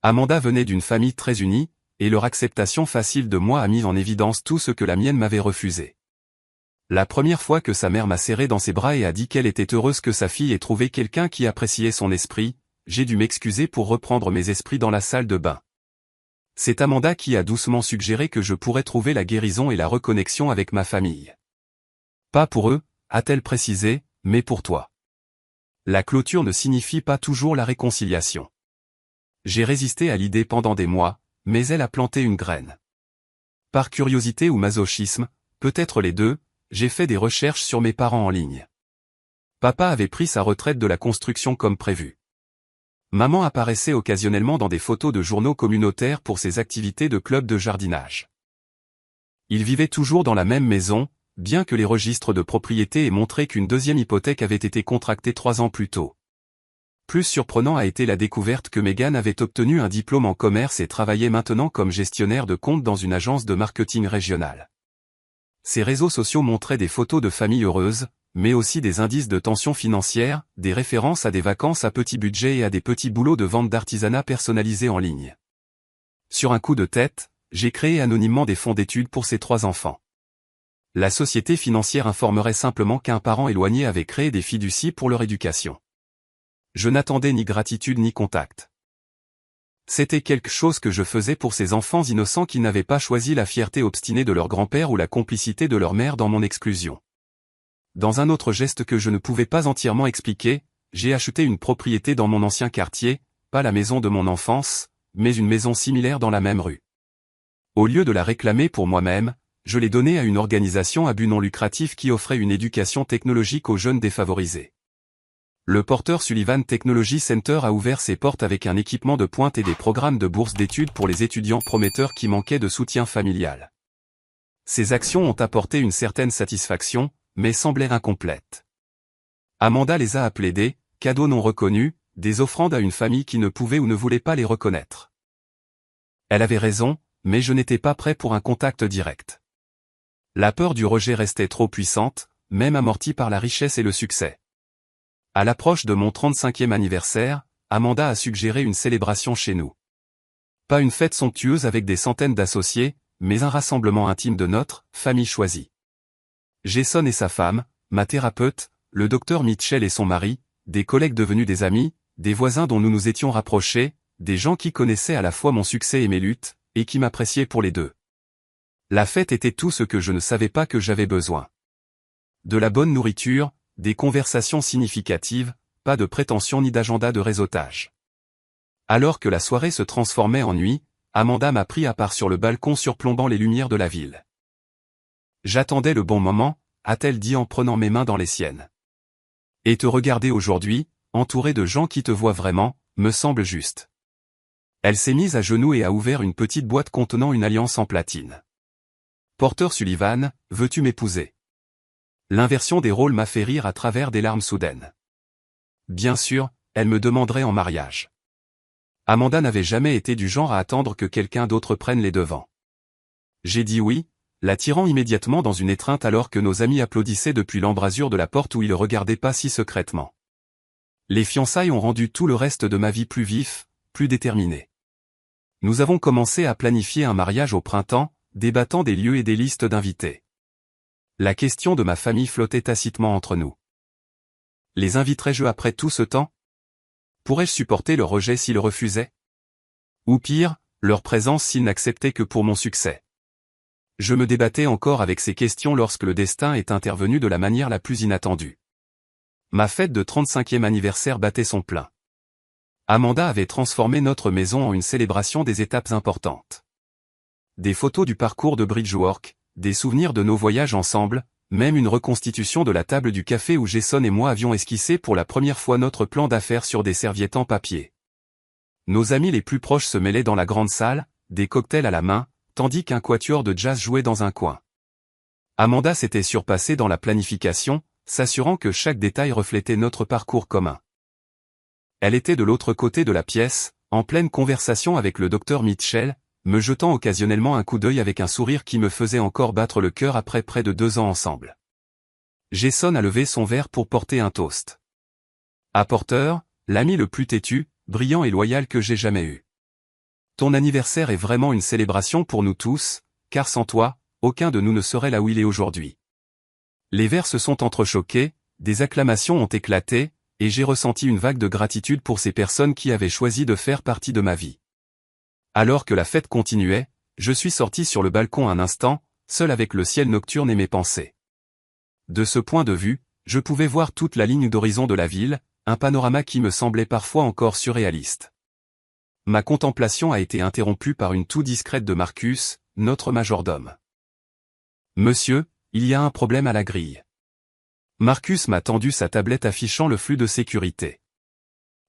Amanda venait d'une famille très unie, et leur acceptation facile de moi a mis en évidence tout ce que la mienne m'avait refusé. La première fois que sa mère m'a serré dans ses bras et a dit qu'elle était heureuse que sa fille ait trouvé quelqu'un qui appréciait son esprit, j'ai dû m'excuser pour reprendre mes esprits dans la salle de bain. C'est Amanda qui a doucement suggéré que je pourrais trouver la guérison et la reconnexion avec ma famille. Pas pour eux, a-t-elle précisé, mais pour toi. La clôture ne signifie pas toujours la réconciliation. J'ai résisté à l'idée pendant des mois, mais elle a planté une graine. Par curiosité ou masochisme, peut-être les deux, j'ai fait des recherches sur mes parents en ligne. Papa avait pris sa retraite de la construction comme prévu. Maman apparaissait occasionnellement dans des photos de journaux communautaires pour ses activités de club de jardinage. Ils vivaient toujours dans la même maison, bien que les registres de propriété aient montré qu'une deuxième hypothèque avait été contractée 3 ans plus tôt. Plus surprenant a été la découverte que Meghan avait obtenu un diplôme en commerce et travaillait maintenant comme gestionnaire de compte dans une agence de marketing régionale. Ses réseaux sociaux montraient des photos de familles heureuses, mais aussi des indices de tension financière, des références à des vacances à petit budget et à des petits boulots de vente d'artisanat personnalisés en ligne. Sur un coup de tête, j'ai créé anonymement des fonds d'études pour ses 3 enfants. La société financière informerait simplement qu'un parent éloigné avait créé des fiducies pour leur éducation. Je n'attendais ni gratitude ni contact. C'était quelque chose que je faisais pour ces enfants innocents qui n'avaient pas choisi la fierté obstinée de leur grand-père ou la complicité de leur mère dans mon exclusion. Dans un autre geste que je ne pouvais pas entièrement expliquer, j'ai acheté une propriété dans mon ancien quartier, pas la maison de mon enfance, mais une maison similaire dans la même rue. Au lieu de la réclamer pour moi-même, je l'ai donnée à une organisation à but non lucratif qui offrait une éducation technologique aux jeunes défavorisés. Le Porter Sullivan Technology Center a ouvert ses portes avec un équipement de pointe et des programmes de bourse d'études pour les étudiants prometteurs qui manquaient de soutien familial. Ces actions ont apporté une certaine satisfaction, mais semblaient incomplètes. Amanda les a appelées des « cadeaux non reconnus », des offrandes à une famille qui ne pouvait ou ne voulait pas les reconnaître. Elle avait raison, mais je n'étais pas prêt pour un contact direct. La peur du rejet restait trop puissante, même amortie par la richesse et le succès. À l'approche de mon 35e anniversaire, Amanda a suggéré une célébration chez nous. Pas une fête somptueuse avec des centaines d'associés, mais un rassemblement intime de notre famille choisie. Jason et sa femme, ma thérapeute, le docteur Mitchell et son mari, des collègues devenus des amis, des voisins dont nous nous étions rapprochés, des gens qui connaissaient à la fois mon succès et mes luttes, et qui m'appréciaient pour les deux. La fête était tout ce que je ne savais pas que j'avais besoin. De la bonne nourriture, des conversations significatives, pas de prétention ni d'agenda de réseautage. Alors que la soirée se transformait en nuit, Amanda m'a pris à part sur le balcon surplombant les lumières de la ville. J'attendais le bon moment, a-t-elle dit en prenant mes mains dans les siennes. Et te regarder aujourd'hui, entouré de gens qui te voient vraiment, me semble juste. Elle s'est mise à genoux et a ouvert une petite boîte contenant une alliance en platine. Porter Sullivan, veux-tu m'épouser? L'inversion des rôles m'a fait rire à travers des larmes soudaines. Bien sûr, elle me demanderait en mariage. Amanda n'avait jamais été du genre à attendre que quelqu'un d'autre prenne les devants. J'ai dit oui, la tirant immédiatement dans une étreinte alors que nos amis applaudissaient depuis l'embrasure de la porte où ils regardaient pas si secrètement. Les fiançailles ont rendu tout le reste de ma vie plus vif, plus déterminé. Nous avons commencé à planifier un mariage au printemps, débattant des lieux et des listes d'invités. La question de ma famille flottait tacitement entre nous. Les inviterais-je après tout ce temps? Pourrais-je supporter leur rejet s'ils refusaient? Ou pire, leur présence s'ils n'acceptaient que pour mon succès? Je me débattais encore avec ces questions lorsque le destin est intervenu de la manière la plus inattendue. Ma fête de 35e anniversaire battait son plein. Amanda avait transformé notre maison en une célébration des étapes importantes. Des photos du parcours de Bridgework, des souvenirs de nos voyages ensemble, même une reconstitution de la table du café où Jason et moi avions esquissé pour la première fois notre plan d'affaires sur des serviettes en papier. Nos amis les plus proches se mêlaient dans la grande salle, des cocktails à la main, tandis qu'un quatuor de jazz jouait dans un coin. Amanda s'était surpassée dans la planification, s'assurant que chaque détail reflétait notre parcours commun. Elle était de l'autre côté de la pièce, en pleine conversation avec le docteur Mitchell, me jetant occasionnellement un coup d'œil avec un sourire qui me faisait encore battre le cœur après près de 2 ans ensemble. Jason a levé son verre pour porter un toast. À Porter, l'ami le plus têtu, brillant et loyal que j'ai jamais eu. Ton anniversaire est vraiment une célébration pour nous tous, car sans toi, aucun de nous ne serait là où il est aujourd'hui. Les verres se sont entrechoqués, des acclamations ont éclaté, et j'ai ressenti une vague de gratitude pour ces personnes qui avaient choisi de faire partie de ma vie. Alors que la fête continuait, je suis sorti sur le balcon un instant, seul avec le ciel nocturne et mes pensées. De ce point de vue, je pouvais voir toute la ligne d'horizon de la ville, un panorama qui me semblait parfois encore surréaliste. Ma contemplation a été interrompue par une toux discrète de Marcus, notre majordome. « Monsieur, il y a un problème à la grille. » Marcus m'a tendu sa tablette affichant le flux de sécurité.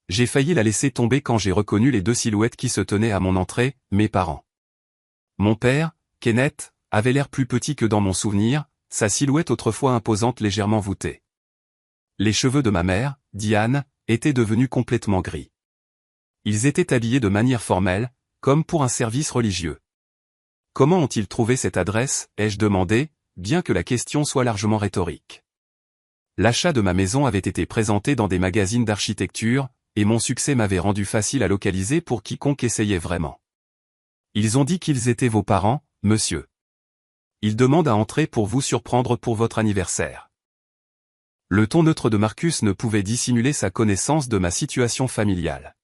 J'ai failli la laisser tomber quand j'ai reconnu les 2 silhouettes qui se tenaient à mon entrée, mes parents. Mon père, Kenneth, avait l'air plus petit que dans mon souvenir, sa silhouette autrefois imposante légèrement voûtée. Les cheveux de ma mère, Diane, étaient devenus complètement gris. Ils étaient habillés de manière formelle, comme pour un service religieux. Comment ont-ils trouvé cette adresse, ai-je demandé, bien que la question soit largement rhétorique. L'achat de ma maison avait été présenté dans des magazines d'architecture, et mon succès m'avait rendu facile à localiser pour quiconque essayait vraiment. Ils ont dit qu'ils étaient vos parents, monsieur. Ils demandent à entrer pour vous surprendre pour votre anniversaire. Le ton neutre de Marcus ne pouvait dissimuler sa connaissance de ma situation familiale.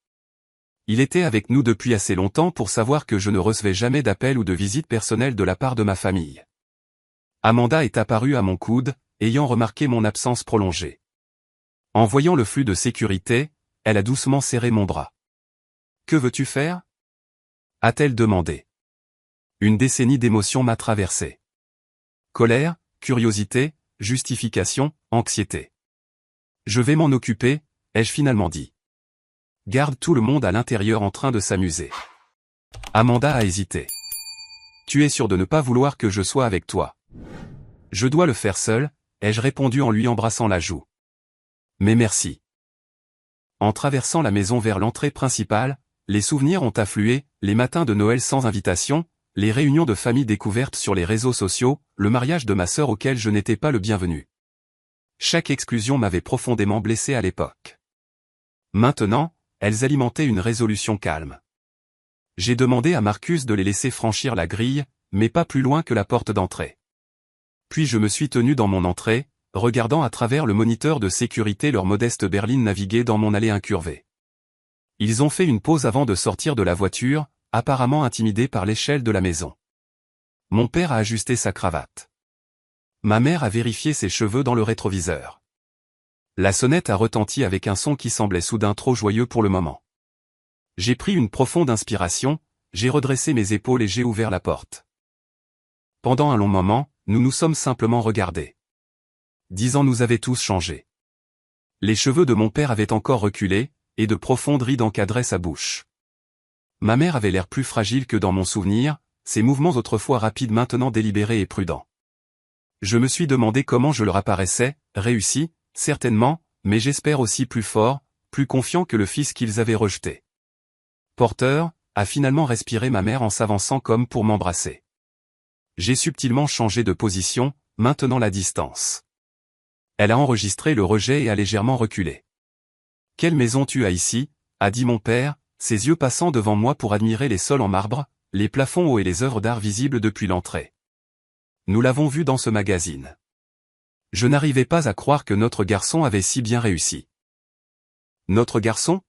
Il était avec nous depuis assez longtemps pour savoir que je ne recevais jamais d'appel ou de visite personnelle de la part de ma famille. Amanda est apparue à mon coude, ayant remarqué mon absence prolongée. En voyant le flux de sécurité, elle a doucement serré mon bras. « Que veux-tu faire » a-t-elle demandé. Une décennie d'émotions m'a traversé. Colère, curiosité, justification, anxiété. Je vais m'en occuper, ai-je finalement dit. Garde tout le monde à l'intérieur en train de s'amuser. Amanda a hésité. Tu es sûr de ne pas vouloir que je sois avec toi? Je dois le faire seul, ai-je répondu en lui embrassant la joue. Mais merci. En traversant la maison vers l'entrée principale, les souvenirs ont afflué, les matins de Noël sans invitation, les réunions de famille découvertes sur les réseaux sociaux, le mariage de ma sœur auquel je n'étais pas le bienvenu. Chaque exclusion m'avait profondément blessé à l'époque. Maintenant, elles alimentaient une résolution calme. J'ai demandé à Marcus de les laisser franchir la grille, mais pas plus loin que la porte d'entrée. Puis je me suis tenu dans mon entrée, regardant à travers le moniteur de sécurité leur modeste berline naviguer dans mon allée incurvée. Ils ont fait une pause avant de sortir de la voiture, apparemment intimidés par l'échelle de la maison. Mon père a ajusté sa cravate. Ma mère a vérifié ses cheveux dans le rétroviseur. La sonnette a retenti avec un son qui semblait soudain trop joyeux pour le moment. J'ai pris une profonde inspiration, j'ai redressé mes épaules et j'ai ouvert la porte. Pendant un long moment, nous nous sommes simplement regardés. 10 ans nous avaient tous changé. Les cheveux de mon père avaient encore reculé, et de profondes rides encadraient sa bouche. Ma mère avait l'air plus fragile que dans mon souvenir, ses mouvements autrefois rapides maintenant délibérés et prudents. Je me suis demandé comment je leur apparaissais, réussi, certainement, mais j'espère aussi plus fort, plus confiant que le fils qu'ils avaient rejeté. Porter, a finalement respiré ma mère en s'avançant comme pour m'embrasser. J'ai subtilement changé de position, maintenant la distance. Elle a enregistré le rejet et a légèrement reculé. « Quelle maison tu as ici ?» a dit mon père, ses yeux passant devant moi pour admirer les sols en marbre, les plafonds hauts et les œuvres d'art visibles depuis l'entrée. Nous l'avons vu dans ce magazine. Je n'arrivais pas à croire que notre garçon avait si bien réussi. Notre garçon ?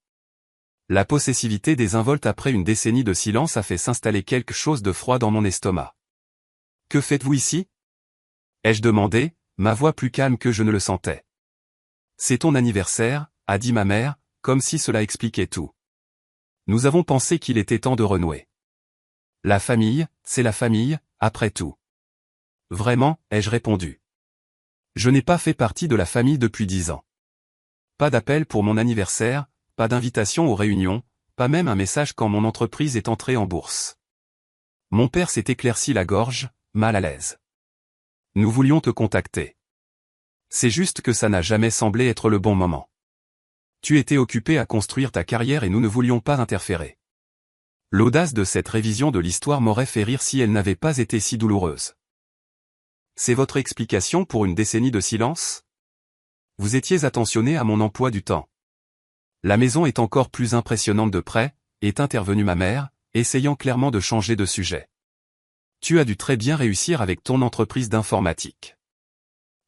La possessivité désinvolte après une décennie de silence a fait s'installer quelque chose de froid dans mon estomac. « Que faites-vous ici ?» ai-je demandé, ma voix plus calme que je ne le sentais. « C'est ton anniversaire », a dit ma mère, comme si cela expliquait tout. Nous avons pensé qu'il était temps de renouer. La famille, c'est la famille, après tout. Vraiment, ai-je répondu. Je n'ai pas fait partie de la famille depuis 10 ans. Pas d'appel pour mon anniversaire, pas d'invitation aux réunions, pas même un message quand mon entreprise est entrée en bourse. Mon père s'est éclairci la gorge, mal à l'aise. Nous voulions te contacter. C'est juste que ça n'a jamais semblé être le bon moment. Tu étais occupé à construire ta carrière et nous ne voulions pas interférer. L'audace de cette révision de l'histoire m'aurait fait rire si elle n'avait pas été si douloureuse. C'est votre explication pour une décennie de silence ? Vous étiez attentionné à mon emploi du temps. La maison est encore plus impressionnante de près, est intervenue ma mère, essayant clairement de changer de sujet. Tu as dû très bien réussir avec ton entreprise d'informatique.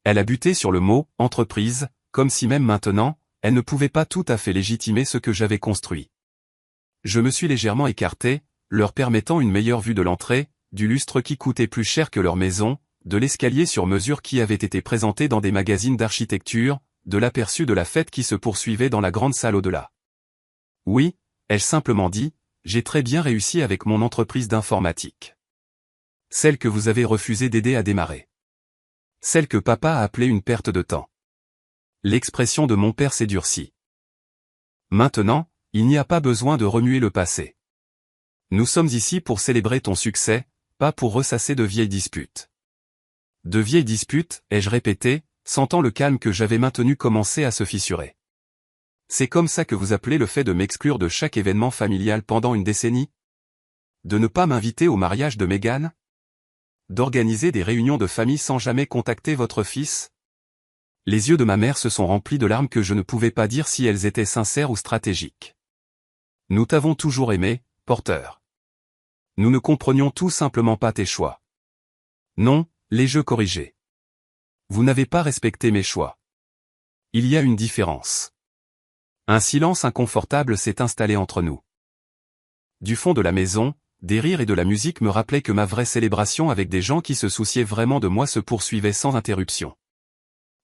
Elle a buté sur le mot « entreprise », comme si même maintenant, elle ne pouvait pas tout à fait légitimer ce que j'avais construit. Je me suis légèrement écarté, leur permettant une meilleure vue de l'entrée, du lustre qui coûtait plus cher que leur maison, de l'escalier sur mesure qui avait été présenté dans des magazines d'architecture, de l'aperçu de la fête qui se poursuivait dans la grande salle au-delà. Oui, ai-je simplement dit, j'ai très bien réussi avec mon entreprise d'informatique. Celle que vous avez refusé d'aider à démarrer. Celle que papa a appelée une perte de temps. L'expression de mon père s'est durcie. Maintenant, il n'y a pas besoin de remuer le passé. Nous sommes ici pour célébrer ton succès, pas pour ressasser de vieilles disputes. De vieilles disputes, ai-je répété, sentant le calme que j'avais maintenu commencer à se fissurer. C'est comme ça que vous appelez le fait de m'exclure de chaque événement familial pendant une décennie ? De ne pas m'inviter au mariage de Meghan ? D'organiser des réunions de famille sans jamais contacter votre fils ? Les yeux de ma mère se sont remplis de larmes que je ne pouvais pas dire si elles étaient sincères ou stratégiques. Nous t'avons toujours aimé, Porter. Nous ne comprenions tout simplement pas tes choix. Non, les jeux corrigés. Vous n'avez pas respecté mes choix. Il y a une différence. Un silence inconfortable s'est installé entre nous. Du fond de la maison, des rires et de la musique me rappelaient que ma vraie célébration avec des gens qui se souciaient vraiment de moi se poursuivait sans interruption.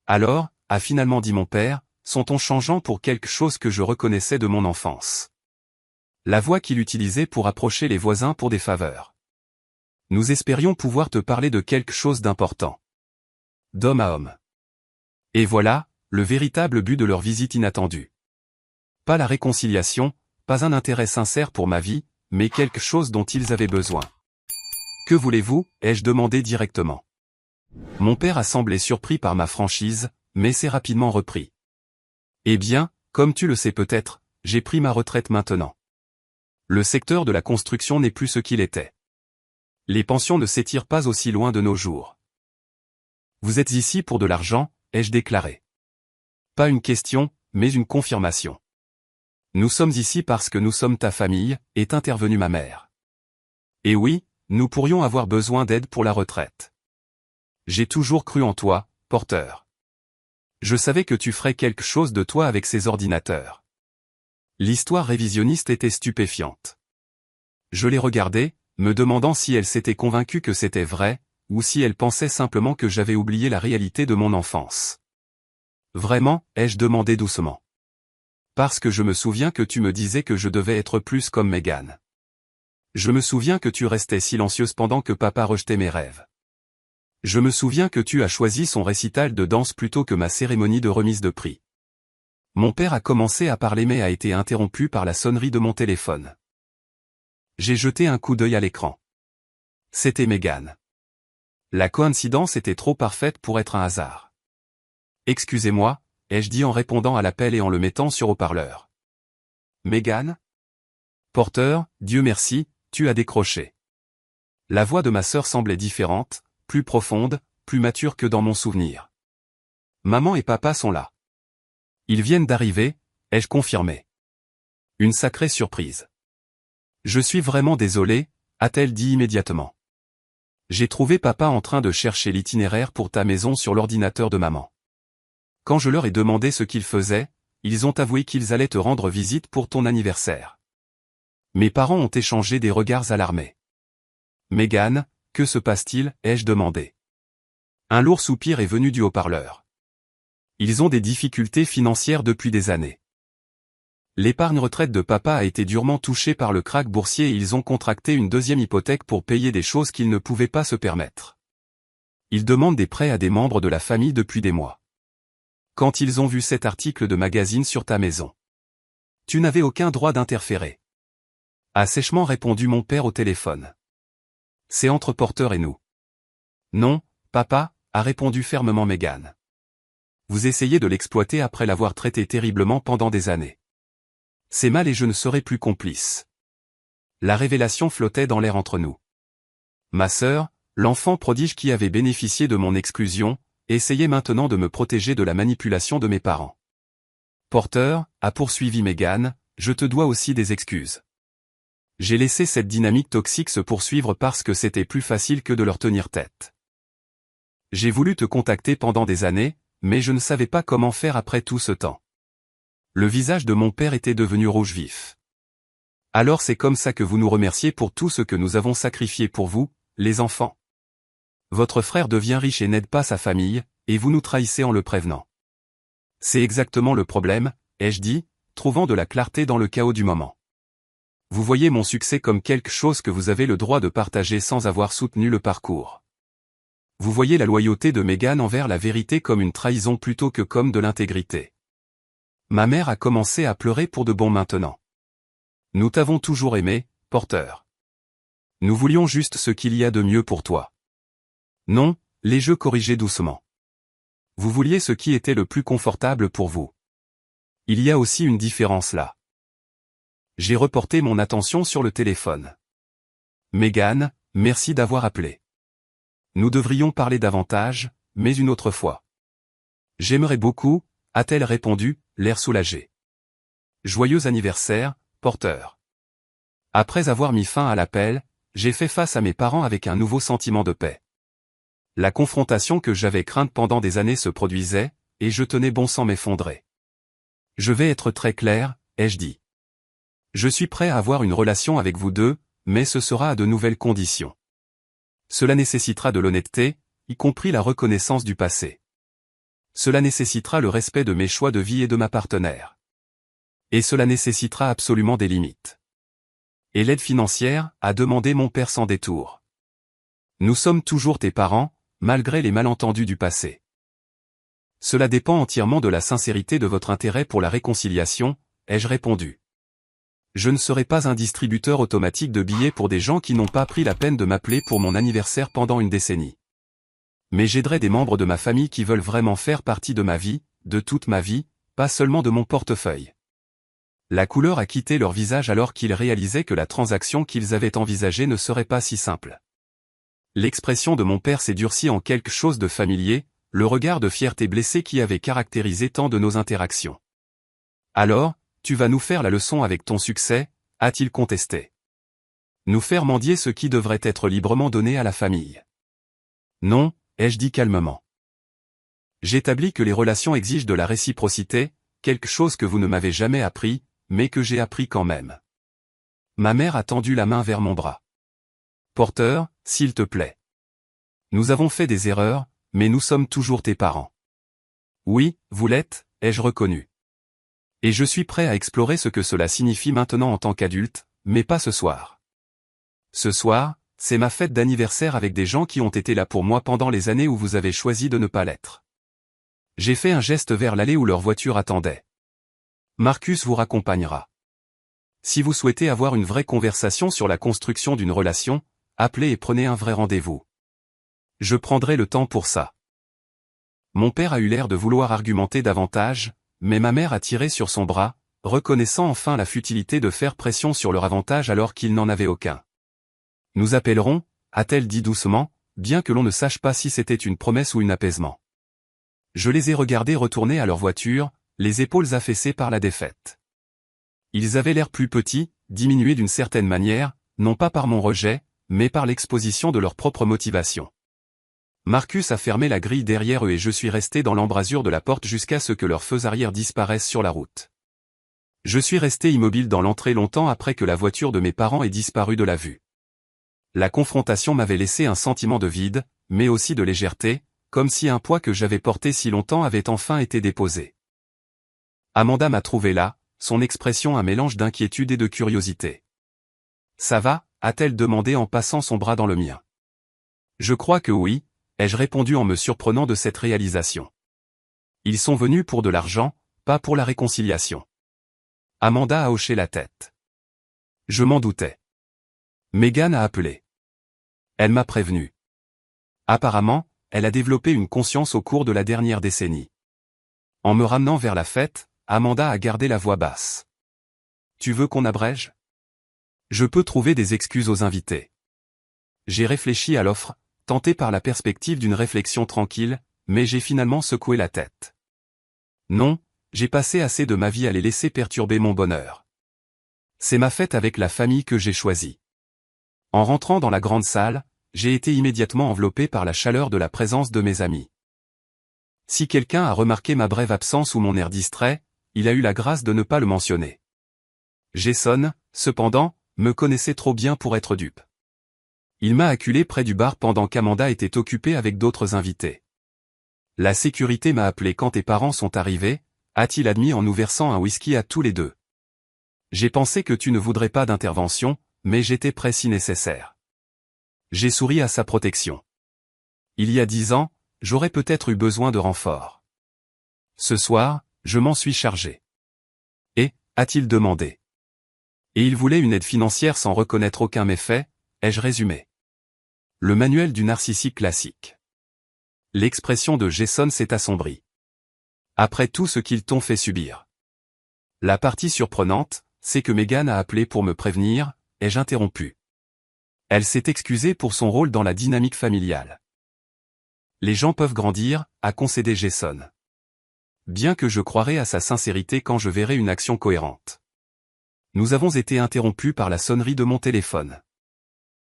Alors, a finalement dit mon père, son ton changeant pour quelque chose que je reconnaissais de mon enfance. La voix qu'il utilisait pour approcher les voisins pour des faveurs. Nous espérions pouvoir te parler de quelque chose d'important. D'homme à homme. Et voilà, le véritable but de leur visite inattendue. Pas la réconciliation, pas un intérêt sincère pour ma vie, mais quelque chose dont ils avaient besoin. Que voulez-vous, ai-je demandé directement. Mon père a semblé surpris par ma franchise, mais s'est rapidement repris. Eh bien, comme tu le sais peut-être, j'ai pris ma retraite maintenant. Le secteur de la construction n'est plus ce qu'il était. Les pensions ne s'étirent pas aussi loin de nos jours. Vous êtes ici pour de l'argent, ai-je déclaré. Pas une question, mais une confirmation. Nous sommes ici parce que nous sommes ta famille, est intervenue ma mère. Et oui, nous pourrions avoir besoin d'aide pour la retraite. J'ai toujours cru en toi, Porter. Je savais que tu ferais quelque chose de toi avec ces ordinateurs. L'histoire révisionniste était stupéfiante. Je l'ai regardée, me demandant si elle s'était convaincue que c'était vrai, ou si elle pensait simplement que j'avais oublié la réalité de mon enfance. Vraiment, ai-je demandé doucement. Parce que je me souviens que tu me disais que je devais être plus comme Megan. Je me souviens que tu restais silencieuse pendant que papa rejetait mes rêves. Je me souviens que tu as choisi son récital de danse plutôt que ma cérémonie de remise de prix. Mon père a commencé à parler mais a été interrompu par la sonnerie de mon téléphone. J'ai jeté un coup d'œil à l'écran. C'était Megan. La coïncidence était trop parfaite pour être un hasard. Excusez-moi, ai-je dit en répondant à l'appel et en le mettant sur haut-parleur. Megan ? Porter, Dieu merci, tu as décroché. La voix de ma sœur semblait différente, plus profonde, plus mature que dans mon souvenir. Maman et papa sont là. Ils viennent d'arriver, ai-je confirmé. Une sacrée surprise. Je suis vraiment désolé, a-t-elle dit immédiatement. J'ai trouvé papa en train de chercher l'itinéraire pour ta maison sur l'ordinateur de maman. Quand je leur ai demandé ce qu'ils faisaient, ils ont avoué qu'ils allaient te rendre visite pour ton anniversaire. Mes parents ont échangé des regards alarmés. Megan, que se passe-t-il, ai-je demandé. Un lourd soupir est venu du haut-parleur. Ils ont des difficultés financières depuis des années. L'épargne retraite de papa a été durement touchée par le krach boursier et ils ont contracté une deuxième hypothèque pour payer des choses qu'ils ne pouvaient pas se permettre. Ils demandent des prêts à des membres de la famille depuis des mois. Quand ils ont vu cet article de magazine sur ta maison. Tu n'avais aucun droit d'interférer. A sèchement répondu mon père au téléphone. C'est entre Porter et nous. Non, papa, a répondu fermement Megan. Vous essayez de l'exploiter après l'avoir traité terriblement pendant des années. C'est mal et je ne serai plus complice. La révélation flottait dans l'air entre nous. Ma sœur, l'enfant prodige qui avait bénéficié de mon exclusion, essayait maintenant de me protéger de la manipulation de mes parents. Porter, a poursuivi Megan, je te dois aussi des excuses. J'ai laissé cette dynamique toxique se poursuivre parce que c'était plus facile que de leur tenir tête. J'ai voulu te contacter pendant des années, mais je ne savais pas comment faire après tout ce temps. Le visage de mon père était devenu rouge vif. Alors c'est comme ça que vous nous remerciez pour tout ce que nous avons sacrifié pour vous, les enfants. Votre frère devient riche et n'aide pas sa famille, et vous nous trahissez en le prévenant. C'est exactement le problème, ai-je dit, trouvant de la clarté dans le chaos du moment. Vous voyez mon succès comme quelque chose que vous avez le droit de partager sans avoir soutenu le parcours. Vous voyez la loyauté de Megan envers la vérité comme une trahison plutôt que comme de l'intégrité. Ma mère a commencé à pleurer pour de bon maintenant. Nous t'avons toujours aimé, Porter. Nous voulions juste ce qu'il y a de mieux pour toi. Non, les jeux corrigeaient doucement. Vous vouliez ce qui était le plus confortable pour vous. Il y a aussi une différence là. J'ai reporté mon attention sur le téléphone. Megan, merci d'avoir appelé. Nous devrions parler davantage, mais une autre fois. J'aimerais beaucoup, a-t-elle répondu, l'air soulagé. Joyeux anniversaire, Porter. Après avoir mis fin à l'appel, j'ai fait face à mes parents avec un nouveau sentiment de paix. La confrontation que j'avais crainte pendant des années se produisait, et je tenais bon sans m'effondrer. Je vais être très clair, ai-je dit. Je suis prêt à avoir une relation avec vous deux, mais ce sera à de nouvelles conditions. Cela nécessitera de l'honnêteté, y compris la reconnaissance du passé. Cela nécessitera le respect de mes choix de vie et de ma partenaire. Et cela nécessitera absolument des limites. Et l'aide financière, a demandé mon père sans détour. Nous sommes toujours tes parents, malgré les malentendus du passé. Cela dépend entièrement de la sincérité de votre intérêt pour la réconciliation, ai-je répondu. Je ne serai pas un distributeur automatique de billets pour des gens qui n'ont pas pris la peine de m'appeler pour mon anniversaire pendant une décennie. Mais j'aiderai des membres de ma famille qui veulent vraiment faire partie de ma vie, de toute ma vie, pas seulement de mon portefeuille. La couleur a quitté leur visage alors qu'ils réalisaient que la transaction qu'ils avaient envisagée ne serait pas si simple. L'expression de mon père s'est durcie en quelque chose de familier, le regard de fierté blessé qui avait caractérisé tant de nos interactions. Alors, tu vas nous faire la leçon avec ton succès, a-t-il contesté. Nous faire mendier ce qui devrait être librement donné à la famille. Non, ai-je dit calmement. J'établis que les relations exigent de la réciprocité, quelque chose que vous ne m'avez jamais appris, mais que j'ai appris quand même. Ma mère a tendu la main vers mon bras. Porter, s'il te plaît. Nous avons fait des erreurs, mais nous sommes toujours tes parents. Oui, vous l'êtes, ai-je reconnu. Et je suis prêt à explorer ce que cela signifie maintenant en tant qu'adulte, mais pas ce soir. Ce soir, c'est ma fête d'anniversaire avec des gens qui ont été là pour moi pendant les années où vous avez choisi de ne pas l'être. J'ai fait un geste vers l'allée où leur voiture attendait. Marcus vous raccompagnera. Si vous souhaitez avoir une vraie conversation sur la construction d'une relation, appelez et prenez un vrai rendez-vous. Je prendrai le temps pour ça. Mon père a eu l'air de vouloir argumenter davantage, mais ma mère a tiré sur son bras, reconnaissant enfin la futilité de faire pression sur leur avantage alors qu'ils n'en avaient aucun. Nous appellerons, a-t-elle dit doucement, bien que l'on ne sache pas si c'était une promesse ou un apaisement. Je les ai regardés retourner à leur voiture, les épaules affaissées par la défaite. Ils avaient l'air plus petits, diminués d'une certaine manière, non pas par mon rejet, mais par l'exposition de leur propre motivation. Marcus a fermé la grille derrière eux et je suis resté dans l'embrasure de la porte jusqu'à ce que leurs feux arrière disparaissent sur la route. Je suis resté immobile dans l'entrée longtemps après que la voiture de mes parents ait disparu de la vue. La confrontation m'avait laissé un sentiment de vide, mais aussi de légèreté, comme si un poids que j'avais porté si longtemps avait enfin été déposé. Amanda m'a trouvé là, son expression un mélange d'inquiétude et de curiosité. « Ça va ?» a-t-elle demandé en passant son bras dans le mien. « Je crois que oui », ai-je répondu en me surprenant de cette réalisation. Ils sont venus pour de l'argent, pas pour la réconciliation. Amanda a hoché la tête. Je m'en doutais. Megan a appelé. Elle m'a prévenu. Apparemment, elle a développé une conscience au cours de la dernière décennie. En me ramenant vers la fête, Amanda a gardé la voix basse. Tu veux qu'on abrège? Je peux trouver des excuses aux invités. J'ai réfléchi à l'offre, tenté par la perspective d'une réflexion tranquille, mais j'ai finalement secoué la tête. Non, j'ai passé assez de ma vie à les laisser perturber mon bonheur. C'est ma fête avec la famille que j'ai choisie. En rentrant dans la grande salle, j'ai été immédiatement enveloppé par la chaleur de la présence de mes amis. Si quelqu'un a remarqué ma brève absence ou mon air distrait, il a eu la grâce de ne pas le mentionner. Jason, cependant, me connaissait trop bien pour être dupe. Il m'a acculé près du bar pendant qu'Amanda était occupée avec d'autres invités. La sécurité m'a appelé quand tes parents sont arrivés, a-t-il admis en nous versant un whisky à tous les deux. J'ai pensé que tu ne voudrais pas d'intervention, mais j'étais prêt si nécessaire. J'ai souri à sa protection. Il y a 10 ans, j'aurais peut-être eu besoin de renfort. Ce soir, je m'en suis chargé. Et, a-t-il demandé. Et il voulait une aide financière sans reconnaître aucun méfait, ai-je résumé. Le manuel du narcissique classique. L'expression de Jason s'est assombrie. Après tout ce qu'ils t'ont fait subir. La partie surprenante, c'est que Megan a appelé pour me prévenir, ai-je interrompu. Elle s'est excusée pour son rôle dans la dynamique familiale. Les gens peuvent grandir, a concédé Jason. Bien que je croirai à sa sincérité quand je verrai une action cohérente. Nous avons été interrompus par la sonnerie de mon téléphone.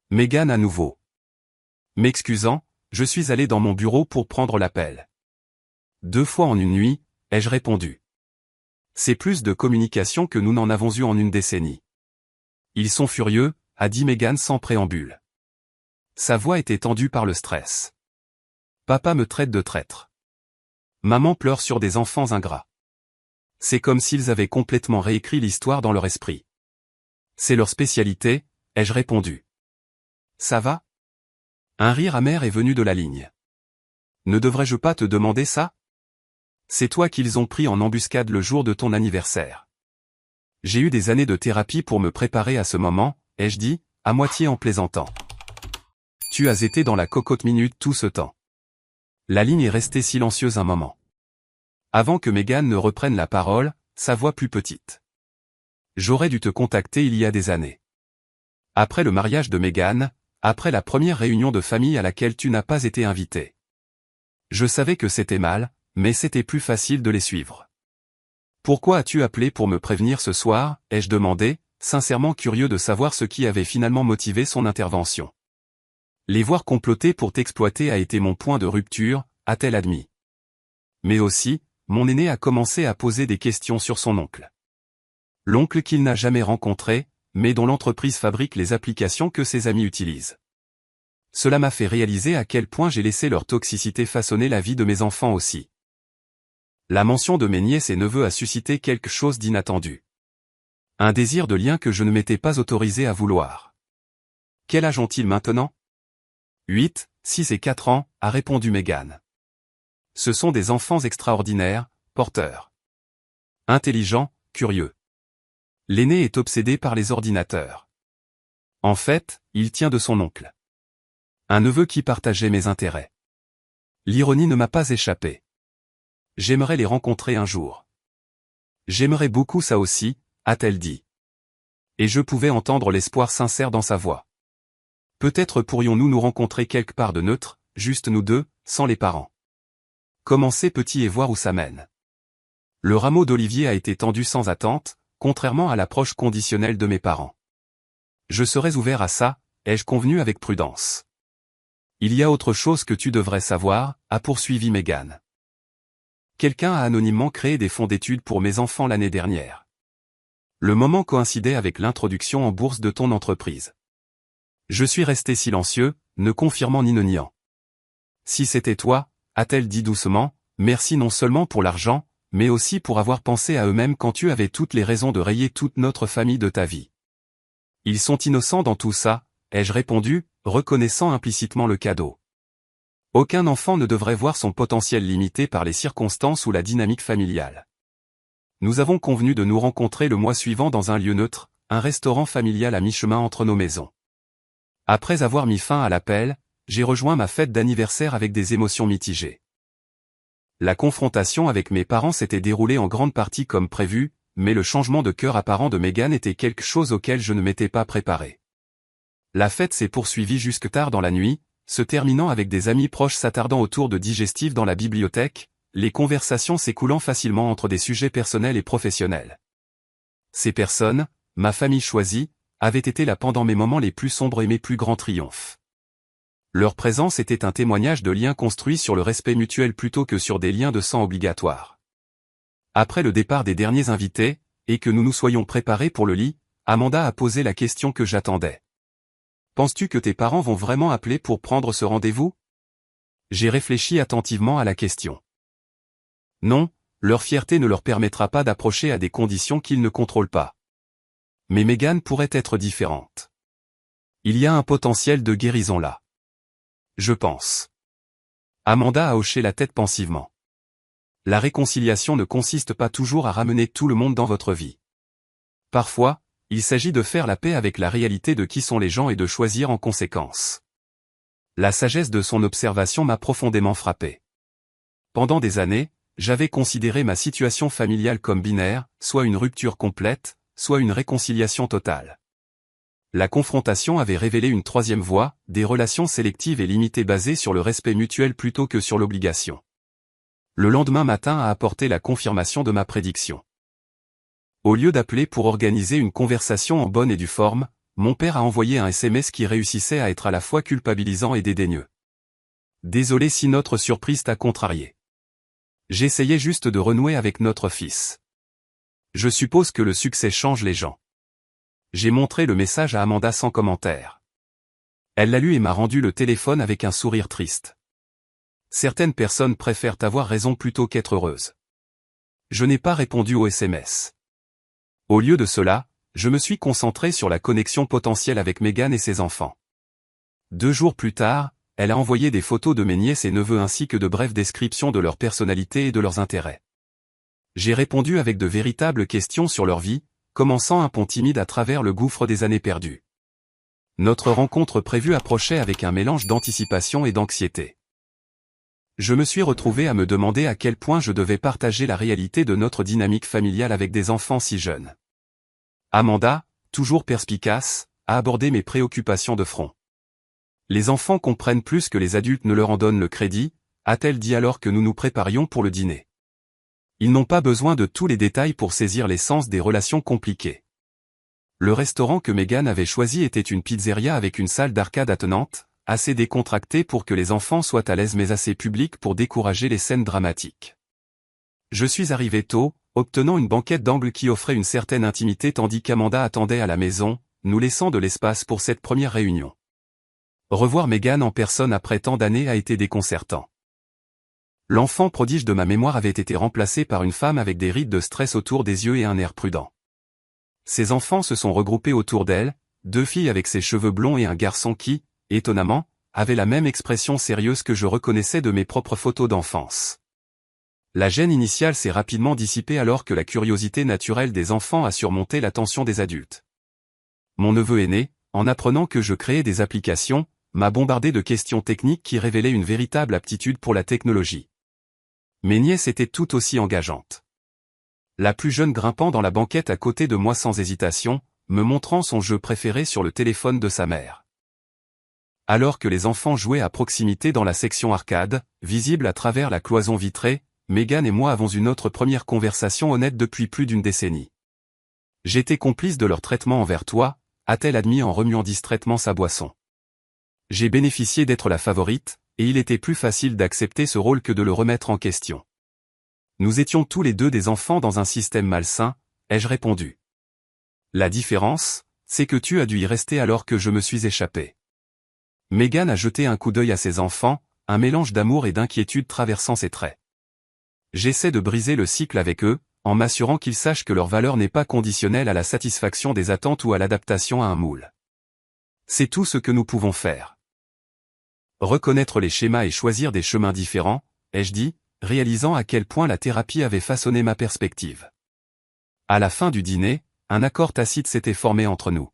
Megan à nouveau. M'excusant, je suis allé dans mon bureau pour prendre l'appel. 2 fois en une nuit, ai-je répondu. C'est plus de communication que nous n'en avons eu en une décennie. Ils sont furieux, a dit Megan sans préambule. Sa voix était tendue par le stress. Papa me traite de traître. Maman pleure sur des enfants ingrats. C'est comme s'ils avaient complètement réécrit l'histoire dans leur esprit. C'est leur spécialité, ai-je répondu. Ça va? Un rire amer est venu de la ligne. Ne devrais-je pas te demander ça? C'est toi qu'ils ont pris en embuscade le jour de ton anniversaire. J'ai eu des années de thérapie pour me préparer à ce moment, ai-je dit, à moitié en plaisantant. Tu as été dans la cocotte minute tout ce temps. La ligne est restée silencieuse un moment. Avant que Meghan ne reprenne la parole, sa voix plus petite. J'aurais dû te contacter il y a des années. Après le mariage de Meghan, après la première réunion de famille à laquelle tu n'as pas été invité. Je savais que c'était mal, mais c'était plus facile de les suivre. Pourquoi as-tu appelé pour me prévenir ce soir, ai-je demandé, sincèrement curieux de savoir ce qui avait finalement motivé son intervention. Les voir comploter pour t'exploiter a été mon point de rupture, a-t-elle admis. Mais aussi, mon aîné a commencé à poser des questions sur son oncle. L'oncle qu'il n'a jamais rencontré, mais dont l'entreprise fabrique les applications que ses amis utilisent. Cela m'a fait réaliser à quel point j'ai laissé leur toxicité façonner la vie de mes enfants aussi. La mention de mes nièces et neveux a suscité quelque chose d'inattendu. Un désir de lien que je ne m'étais pas autorisé à vouloir. Quel âge ont-ils maintenant ? 8, 6 et 4 ans, a répondu Meghan. Ce sont des enfants extraordinaires, porteurs. Intelligents, curieux. L'aîné est obsédé par les ordinateurs. En fait, il tient de son oncle. Un neveu qui partageait mes intérêts. L'ironie ne m'a pas échappé. J'aimerais les rencontrer un jour. J'aimerais beaucoup ça aussi, a-t-elle dit. Et je pouvais entendre l'espoir sincère dans sa voix. Peut-être pourrions-nous nous rencontrer quelque part de neutre, juste nous deux, sans les parents. Commencer petit et voir où ça mène. Le rameau d'olivier a été tendu sans attente, contrairement à l'approche conditionnelle de mes parents. Je serais ouvert à ça, ai-je convenu avec prudence. Il y a autre chose que tu devrais savoir, a poursuivi Meghan. Quelqu'un a anonymement créé des fonds d'études pour mes enfants l'année dernière. Le moment coïncidait avec l'introduction en bourse de ton entreprise. Je suis resté silencieux, ne confirmant ni ne niant. Si c'était toi, a-t-elle dit doucement, merci non seulement pour l'argent, mais aussi pour avoir pensé à eux-mêmes quand tu avais toutes les raisons de rayer toute notre famille de ta vie. Ils sont innocents dans tout ça, ai-je répondu, reconnaissant implicitement le cadeau. Aucun enfant ne devrait voir son potentiel limité par les circonstances ou la dynamique familiale. Nous avons convenu de nous rencontrer le mois suivant dans un lieu neutre, un restaurant familial à mi-chemin entre nos maisons. Après avoir mis fin à l'appel, j'ai rejoint ma fête d'anniversaire avec des émotions mitigées. La confrontation avec mes parents s'était déroulée en grande partie comme prévu, mais le changement de cœur apparent de Meghan était quelque chose auquel je ne m'étais pas préparé. La fête s'est poursuivie jusque tard dans la nuit, se terminant avec des amis proches s'attardant autour de digestifs dans la bibliothèque, les conversations s'écoulant facilement entre des sujets personnels et professionnels. Ces personnes, ma famille choisie, avaient été là pendant mes moments les plus sombres et mes plus grands triomphes. Leur présence était un témoignage de liens construits sur le respect mutuel plutôt que sur des liens de sang obligatoires. Après le départ des derniers invités, et que nous nous soyons préparés pour le lit, Amanda a posé la question que j'attendais. Penses-tu que tes parents vont vraiment appeler pour prendre ce rendez-vous ? J'ai réfléchi attentivement à la question. Non, leur fierté ne leur permettra pas d'approcher à des conditions qu'ils ne contrôlent pas. Mais Meghan pourrait être différente. Il y a un potentiel de guérison là. Je pense. Amanda a hoché la tête pensivement. La réconciliation ne consiste pas toujours à ramener tout le monde dans votre vie. Parfois, il s'agit de faire la paix avec la réalité de qui sont les gens et de choisir en conséquence. La sagesse de son observation m'a profondément frappé. Pendant des années, j'avais considéré ma situation familiale comme binaire, soit une rupture complète, soit une réconciliation totale. La confrontation avait révélé une troisième voie, des relations sélectives et limitées basées sur le respect mutuel plutôt que sur l'obligation. Le lendemain matin a apporté la confirmation de ma prédiction. Au lieu d'appeler pour organiser une conversation en bonne et due forme, mon père a envoyé un SMS qui réussissait à être à la fois culpabilisant et dédaigneux. Désolé si notre surprise t'a contrarié. J'essayais juste de renouer avec notre fils. Je suppose que le succès change les gens. J'ai montré le message à Amanda sans commentaire. Elle l'a lu et m'a rendu le téléphone avec un sourire triste. Certaines personnes préfèrent avoir raison plutôt qu'être heureuses. Je n'ai pas répondu au SMS. Au lieu de cela, je me suis concentré sur la connexion potentielle avec Meghan et ses enfants. 2 jours plus tard, elle a envoyé des photos de mes nièces et neveux ainsi que de brèves descriptions de leur personnalité et de leurs intérêts. J'ai répondu avec de véritables questions sur leur vie, commençant un pont timide à travers le gouffre des années perdues. Notre rencontre prévue approchait avec un mélange d'anticipation et d'anxiété. Je me suis retrouvé à me demander à quel point je devais partager la réalité de notre dynamique familiale avec des enfants si jeunes. Amanda, toujours perspicace, a abordé mes préoccupations de front. Les enfants comprennent plus que les adultes ne leur en donnent le crédit, a-t-elle dit alors que nous nous préparions pour le dîner. Ils n'ont pas besoin de tous les détails pour saisir l'essence des relations compliquées. Le restaurant que Megan avait choisi était une pizzeria avec une salle d'arcade attenante, assez décontractée pour que les enfants soient à l'aise mais assez publique pour décourager les scènes dramatiques. Je suis arrivé tôt, obtenant une banquette d'angle qui offrait une certaine intimité tandis qu'Amanda attendait à la maison, nous laissant de l'espace pour cette première réunion. Revoir Megan en personne après tant d'années a été déconcertant. L'enfant prodige de ma mémoire avait été remplacé par une femme avec des rides de stress autour des yeux et un air prudent. Ses enfants se sont regroupés autour d'elle, 2 filles avec ses cheveux blonds et un garçon qui, étonnamment, avait la même expression sérieuse que je reconnaissais de mes propres photos d'enfance. La gêne initiale s'est rapidement dissipée alors que la curiosité naturelle des enfants a surmonté l'attention des adultes. Mon neveu aîné, en apprenant que je créais des applications, m'a bombardé de questions techniques qui révélaient une véritable aptitude pour la technologie. Mes nièces étaient tout aussi engageantes. La plus jeune grimpant dans la banquette à côté de moi sans hésitation, me montrant son jeu préféré sur le téléphone de sa mère. Alors que les enfants jouaient à proximité dans la section arcade, visible à travers la cloison vitrée, Megan et moi avons une autre première conversation honnête depuis plus d'une décennie. J'étais complice de leur traitement envers toi, a-t-elle admis en remuant distraitement sa boisson. J'ai bénéficié d'être la favorite, et il était plus facile d'accepter ce rôle que de le remettre en question. Nous étions tous les deux des enfants dans un système malsain, ai-je répondu. La différence, c'est que tu as dû y rester alors que je me suis échappé. Megan a jeté un coup d'œil à ses enfants, un mélange d'amour et d'inquiétude traversant ses traits. J'essaie de briser le cycle avec eux, en m'assurant qu'ils sachent que leur valeur n'est pas conditionnelle à la satisfaction des attentes ou à l'adaptation à un moule. C'est tout ce que nous pouvons faire. Reconnaître les schémas et choisir des chemins différents, ai-je dit, réalisant à quel point la thérapie avait façonné ma perspective. À la fin du dîner, un accord tacite s'était formé entre nous.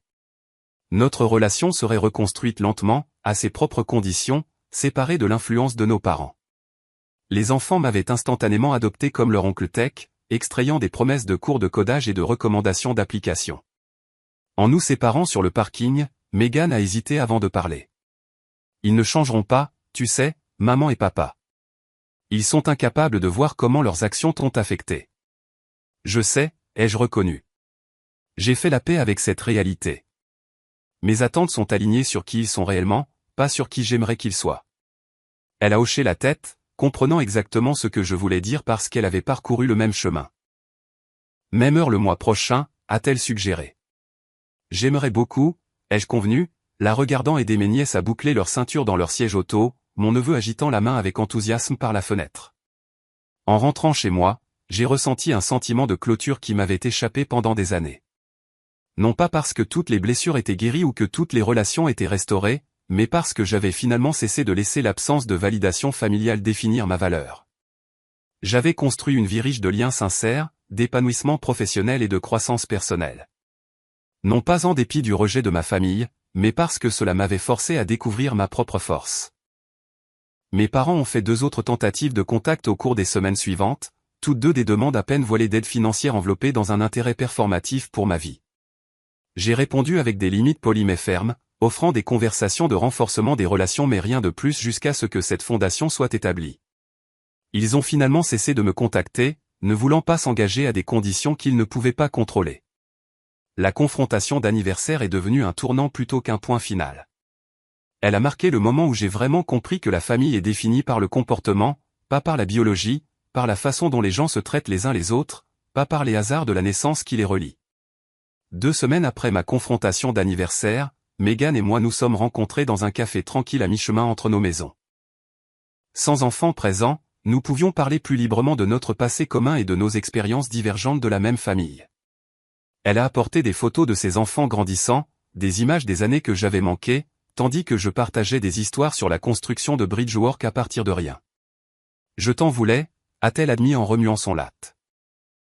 Notre relation serait reconstruite lentement, à ses propres conditions, séparée de l'influence de nos parents. Les enfants m'avaient instantanément adopté comme leur oncle tech, extrayant des promesses de cours de codage et de recommandations d'applications. En nous séparant sur le parking, Megan a hésité avant de parler. Ils ne changeront pas, tu sais, maman et papa. Ils sont incapables de voir comment leurs actions t'ont affecté. Je sais, ai-je reconnu. J'ai fait la paix avec cette réalité. Mes attentes sont alignées sur qui ils sont réellement, pas sur qui j'aimerais qu'ils soient. Elle a hoché la tête, comprenant exactement ce que je voulais dire parce qu'elle avait parcouru le même chemin. Même heure le mois prochain, a-t-elle suggéré. J'aimerais beaucoup, ai-je convenu, la regardant aider mes nièces à boucler leur ceinture dans leur siège auto, mon neveu agitant la main avec enthousiasme par la fenêtre. En rentrant chez moi, j'ai ressenti un sentiment de clôture qui m'avait échappé pendant des années. Non pas parce que toutes les blessures étaient guéries ou que toutes les relations étaient restaurées, mais parce que j'avais finalement cessé de laisser l'absence de validation familiale définir ma valeur. J'avais construit une vie riche de liens sincères, d'épanouissement professionnel et de croissance personnelle. Non pas en dépit du rejet de ma famille, mais parce que cela m'avait forcé à découvrir ma propre force. Mes parents ont fait 2 autres tentatives de contact au cours des semaines suivantes, toutes 2 des demandes à peine voilées d'aide financière enveloppées dans un intérêt performatif pour ma vie. J'ai répondu avec des limites polies mais fermes, offrant des conversations de renforcement des relations mais rien de plus jusqu'à ce que cette fondation soit établie. Ils ont finalement cessé de me contacter, ne voulant pas s'engager à des conditions qu'ils ne pouvaient pas contrôler. La confrontation d'anniversaire est devenue un tournant plutôt qu'un point final. Elle a marqué le moment où j'ai vraiment compris que la famille est définie par le comportement, pas par la biologie, par la façon dont les gens se traitent les uns les autres, pas par les hasards de la naissance qui les relient. 2 semaines après ma confrontation d'anniversaire, Megan et moi nous sommes rencontrés dans un café tranquille à mi-chemin entre nos maisons. Sans enfants présents, nous pouvions parler plus librement de notre passé commun et de nos expériences divergentes de la même famille. Elle a apporté des photos de ses enfants grandissant, des images des années que j'avais manquées, tandis que je partageais des histoires sur la construction de Bridgework à partir de rien. Je t'en voulais, a-t-elle admis en remuant son latte.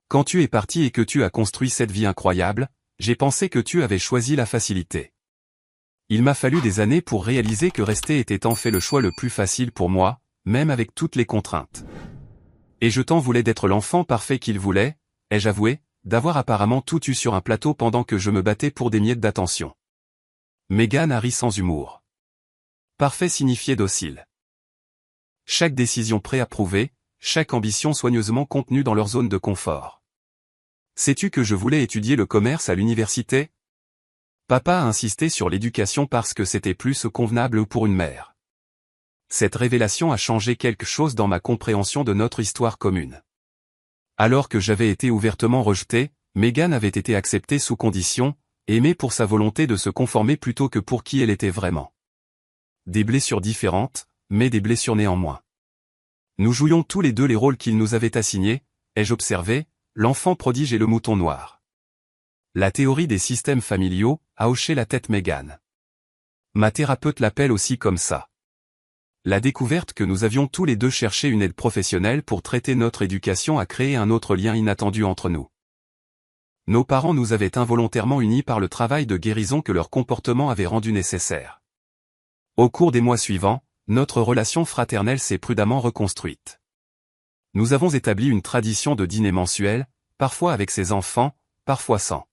Quand tu es parti et que tu as construit cette vie incroyable, j'ai pensé que tu avais choisi la facilité. Il m'a fallu des années pour réaliser que rester était en fait le choix le plus facile pour moi, même avec toutes les contraintes. Et je t'en voulais d'être l'enfant parfait qu'il voulait, ai-je avoué, d'avoir apparemment tout eu sur un plateau pendant que je me battais pour des miettes d'attention. Meghan a ri sans humour. Parfait signifiait docile. Chaque décision préapprouvée, chaque ambition soigneusement contenue dans leur zone de confort. Sais-tu que je voulais étudier le commerce à l'université? Papa a insisté sur l'éducation parce que c'était plus convenable pour une mère. Cette révélation a changé quelque chose dans ma compréhension de notre histoire commune. Alors que j'avais été ouvertement rejeté, Meghan avait été acceptée sous condition, aimée pour sa volonté de se conformer plutôt que pour qui elle était vraiment. Des blessures différentes, mais des blessures néanmoins. Nous jouions tous les deux les rôles qu'il nous avait assignés, ai-je observé, l'enfant prodige et le mouton noir. La théorie des systèmes familiaux, a hoché la tête Meghan. Ma thérapeute l'appelle aussi comme ça. La découverte que nous avions tous les deux cherché une aide professionnelle pour traiter notre éducation a créé un autre lien inattendu entre nous. Nos parents nous avaient involontairement unis par le travail de guérison que leur comportement avait rendu nécessaire. Au cours des mois suivants, notre relation fraternelle s'est prudemment reconstruite. Nous avons établi une tradition de dîner mensuel, parfois avec ses enfants, parfois sans.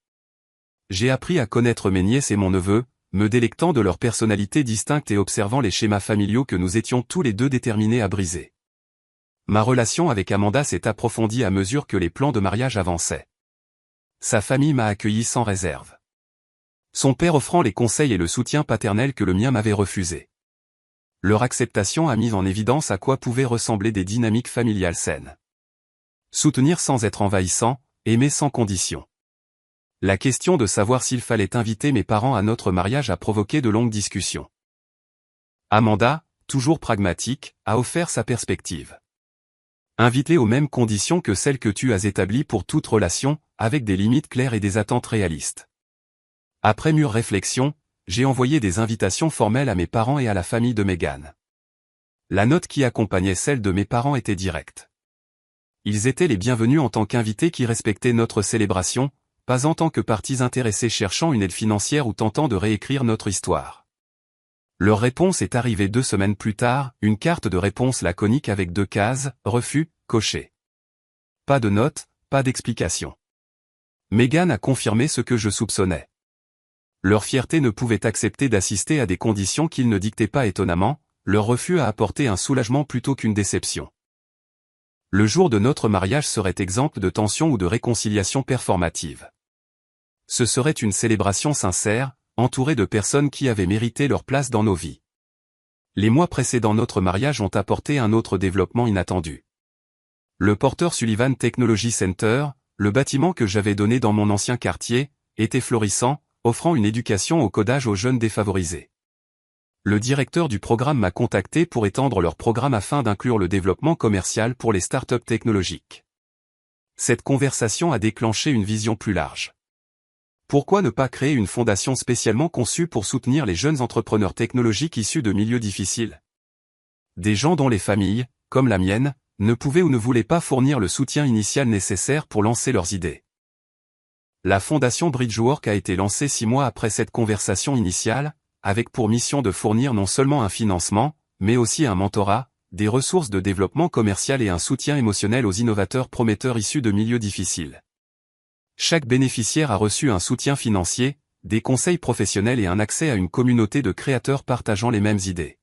J'ai appris à connaître mes nièces et mon neveu, me délectant de leur personnalité distincte et observant les schémas familiaux que nous étions tous les deux déterminés à briser. Ma relation avec Amanda s'est approfondie à mesure que les plans de mariage avançaient. Sa famille m'a accueilli sans réserve. Son père offrant les conseils et le soutien paternel que le mien m'avait refusé. Leur acceptation a mis en évidence à quoi pouvaient ressembler des dynamiques familiales saines. Soutenir sans être envahissant, aimer sans condition. La question de savoir s'il fallait inviter mes parents à notre mariage a provoqué de longues discussions. Amanda, toujours pragmatique, a offert sa perspective. Invite-les aux mêmes conditions que celles que tu as établies pour toute relation, avec des limites claires et des attentes réalistes. Après mûre réflexion, j'ai envoyé des invitations formelles à mes parents et à la famille de Meghan. La note qui accompagnait celle de mes parents était directe. Ils étaient les bienvenus en tant qu'invités qui respectaient notre célébration, pas en tant que parties intéressées cherchant une aide financière ou tentant de réécrire notre histoire. Leur réponse est arrivée 2 semaines plus tard, une carte de réponse laconique avec 2 cases, refus, coché. Pas de note, pas d'explication. Meghan a confirmé ce que je soupçonnais. Leur fierté ne pouvait accepter d'assister à des conditions qu'ils ne dictaient pas étonnamment, leur refus a apporté un soulagement plutôt qu'une déception. Le jour de notre mariage serait exempt de tension ou de réconciliation performative. Ce serait une célébration sincère, entourée de personnes qui avaient mérité leur place dans nos vies. Les mois précédant notre mariage ont apporté un autre développement inattendu. Le Porter Sullivan Technology Center, le bâtiment que j'avais donné dans mon ancien quartier, était florissant, offrant une éducation au codage aux jeunes défavorisés. Le directeur du programme m'a contacté pour étendre leur programme afin d'inclure le développement commercial pour les startups technologiques. Cette conversation a déclenché une vision plus large. Pourquoi ne pas créer une fondation spécialement conçue pour soutenir les jeunes entrepreneurs technologiques issus de milieux difficiles? Des gens dont les familles, comme la mienne, ne pouvaient ou ne voulaient pas fournir le soutien initial nécessaire pour lancer leurs idées. La fondation Bridgework a été lancée 6 mois après cette conversation initiale, avec pour mission de fournir non seulement un financement, mais aussi un mentorat, des ressources de développement commercial et un soutien émotionnel aux innovateurs prometteurs issus de milieux difficiles. Chaque bénéficiaire a reçu un soutien financier, des conseils professionnels et un accès à une communauté de créateurs partageant les mêmes idées.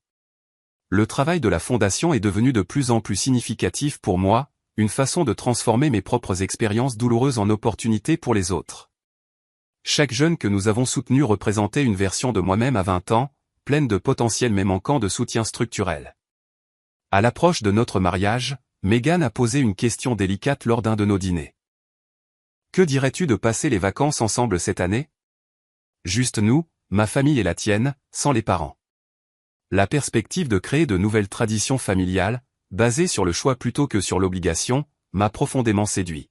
Le travail de la fondation est devenu de plus en plus significatif pour moi, une façon de transformer mes propres expériences douloureuses en opportunités pour les autres. Chaque jeune que nous avons soutenu représentait une version de moi-même à 20 ans, pleine de potentiel mais manquant de soutien structurel. À l'approche de notre mariage, Meghan a posé une question délicate lors d'un de nos dîners. Que dirais-tu de passer les vacances ensemble cette année? Juste nous, ma famille et la tienne, sans les parents. La perspective de créer de nouvelles traditions familiales, basées sur le choix plutôt que sur l'obligation, m'a profondément séduit.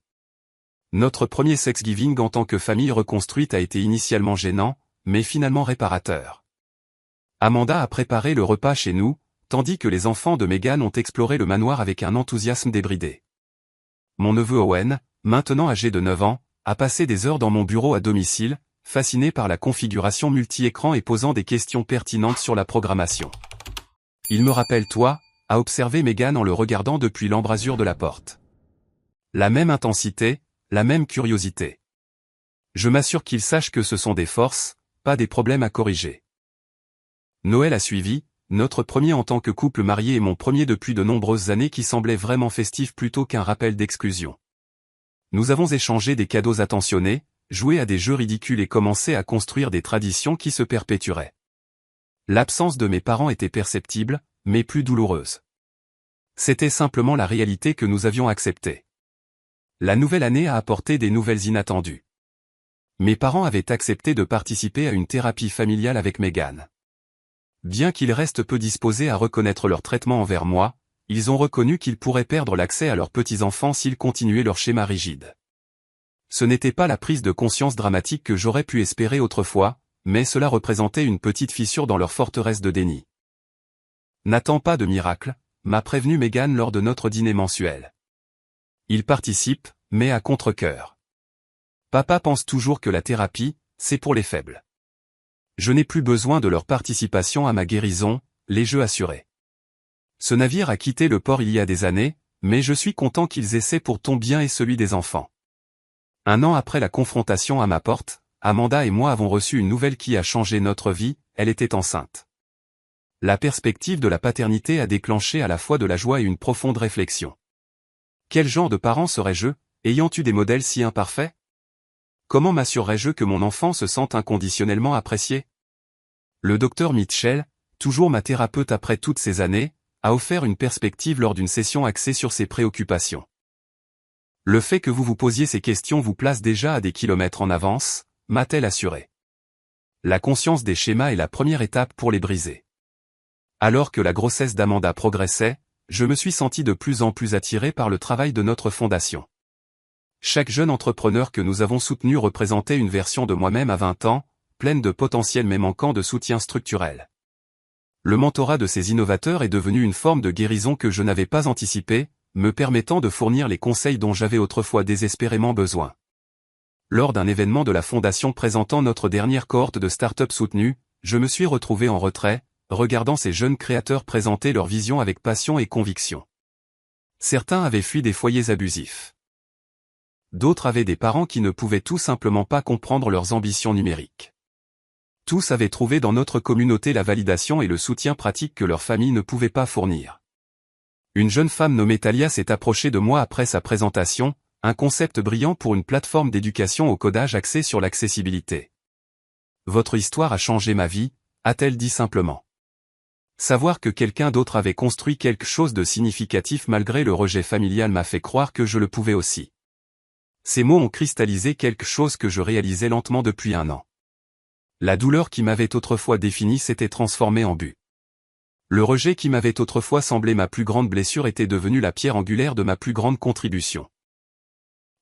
Notre premier Thanksgiving en tant que famille reconstruite a été initialement gênant, mais finalement réparateur. Amanda a préparé le repas chez nous, tandis que les enfants de Meghan ont exploré le manoir avec un enthousiasme débridé. Mon neveu Owen, maintenant âgé de 9 ans, a passé des heures dans mon bureau à domicile, fasciné par la configuration multi-écran et posant des questions pertinentes sur la programmation. Il me rappelle toi, a observé Megan en le regardant depuis l'embrasure de la porte. La même intensité, la même curiosité. Je m'assure qu'il sache que ce sont des forces, pas des problèmes à corriger. Noël a suivi, notre premier en tant que couple marié et mon premier depuis de nombreuses années qui semblait vraiment festif plutôt qu'un rappel d'exclusion. Nous avons échangé des cadeaux attentionnés, joué à des jeux ridicules et commencé à construire des traditions qui se perpétueraient. L'absence de mes parents était perceptible, mais plus douloureuse. C'était simplement la réalité que nous avions acceptée. La nouvelle année a apporté des nouvelles inattendues. Mes parents avaient accepté de participer à une thérapie familiale avec Megan. Bien qu'ils restent peu disposés à reconnaître leur traitement envers moi, ils ont reconnu qu'ils pourraient perdre l'accès à leurs petits-enfants s'ils continuaient leur schéma rigide. Ce n'était pas la prise de conscience dramatique que j'aurais pu espérer autrefois, mais cela représentait une petite fissure dans leur forteresse de déni. N'attends pas de miracle, m'a prévenu Megan lors de notre dîner mensuel. Il participe, mais à contre-cœur. Papa pense toujours que la thérapie, c'est pour les faibles. Je n'ai plus besoin de leur participation à ma guérison, les jeux assurés. Ce navire a quitté le port il y a des années, mais je suis content qu'ils essaient pour ton bien et celui des enfants. 1 an après la confrontation à ma porte, Amanda et moi avons reçu une nouvelle qui a changé notre vie, elle était enceinte. La perspective de la paternité a déclenché à la fois de la joie et une profonde réflexion. Quel genre de parent serais-je, ayant eu des modèles si imparfaits? Comment m'assurerais-je que mon enfant se sente inconditionnellement apprécié? Le docteur Mitchell, toujours ma thérapeute après toutes ces années, a offert une perspective lors d'une session axée sur ses préoccupations. Le fait que vous vous posiez ces questions vous place déjà à des kilomètres en avance, m'a-t-elle assuré. La conscience des schémas est la première étape pour les briser. Alors que la grossesse d'Amanda progressait, je me suis senti de plus en plus attiré par le travail de notre fondation. Chaque jeune entrepreneur que nous avons soutenu représentait une version de moi-même à 20 ans, pleine de potentiel mais manquant de soutien structurel. Le mentorat de ces innovateurs est devenu une forme de guérison que je n'avais pas anticipée, me permettant de fournir les conseils dont j'avais autrefois désespérément besoin. Lors d'un événement de la Fondation présentant notre dernière cohorte de start-up soutenues, je me suis retrouvé en retrait, regardant ces jeunes créateurs présenter leur vision avec passion et conviction. Certains avaient fui des foyers abusifs. D'autres avaient des parents qui ne pouvaient tout simplement pas comprendre leurs ambitions numériques. Tous avaient trouvé dans notre communauté la validation et le soutien pratique que leur famille ne pouvait pas fournir. Une jeune femme nommée Talia s'est approchée de moi après sa présentation, un concept brillant pour une plateforme d'éducation au codage axée sur l'accessibilité. Votre histoire a changé ma vie, a-t-elle dit simplement. Savoir que quelqu'un d'autre avait construit quelque chose de significatif malgré le rejet familial m'a fait croire que je le pouvais aussi. Ces mots ont cristallisé quelque chose que je réalisais lentement depuis 1 an. La douleur qui m'avait autrefois défini s'était transformée en but. Le rejet qui m'avait autrefois semblé ma plus grande blessure était devenu la pierre angulaire de ma plus grande contribution.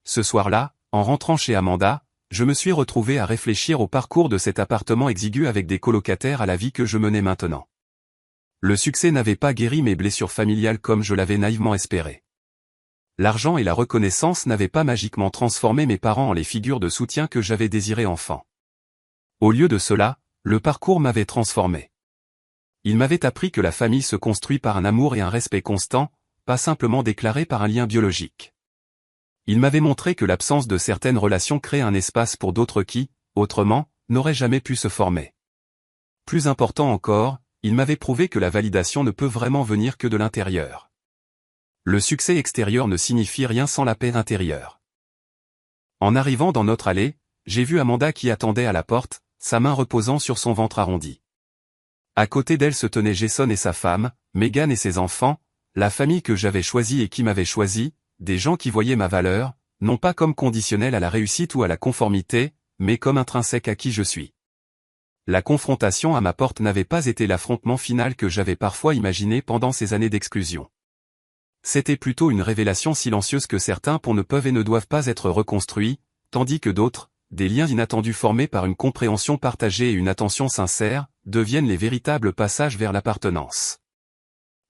Ce soir-là, en rentrant chez Amanda, je me suis retrouvé à réfléchir au parcours de cet appartement exigu avec des colocataires à la vie que je menais maintenant. Le succès n'avait pas guéri mes blessures familiales comme je l'avais naïvement espéré. L'argent et la reconnaissance n'avaient pas magiquement transformé mes parents en les figures de soutien que j'avais désirées enfant. Au lieu de cela, le parcours m'avait transformé. Il m'avait appris que la famille se construit par un amour et un respect constant, pas simplement déclarés par un lien biologique. Il m'avait montré que l'absence de certaines relations crée un espace pour d'autres qui, autrement, n'auraient jamais pu se former. Plus important encore, il m'avait prouvé que la validation ne peut vraiment venir que de l'intérieur. Le succès extérieur ne signifie rien sans la paix intérieure. En arrivant dans notre allée, j'ai vu Amanda qui attendait à la porte, sa main reposant sur son ventre arrondi. À côté d'elle se tenaient Jason et sa femme, Megan et ses enfants, la famille que j'avais choisie et qui m'avait choisi, des gens qui voyaient ma valeur, non pas comme conditionnelle à la réussite ou à la conformité, mais comme intrinsèque à qui je suis. La confrontation à ma porte n'avait pas été l'affrontement final que j'avais parfois imaginé pendant ces années d'exclusion. C'était plutôt une révélation silencieuse que certains ponts ne peuvent et ne doivent pas être reconstruits, tandis que d'autres, des liens inattendus formés par une compréhension partagée et une attention sincère, deviennent les véritables passages vers l'appartenance.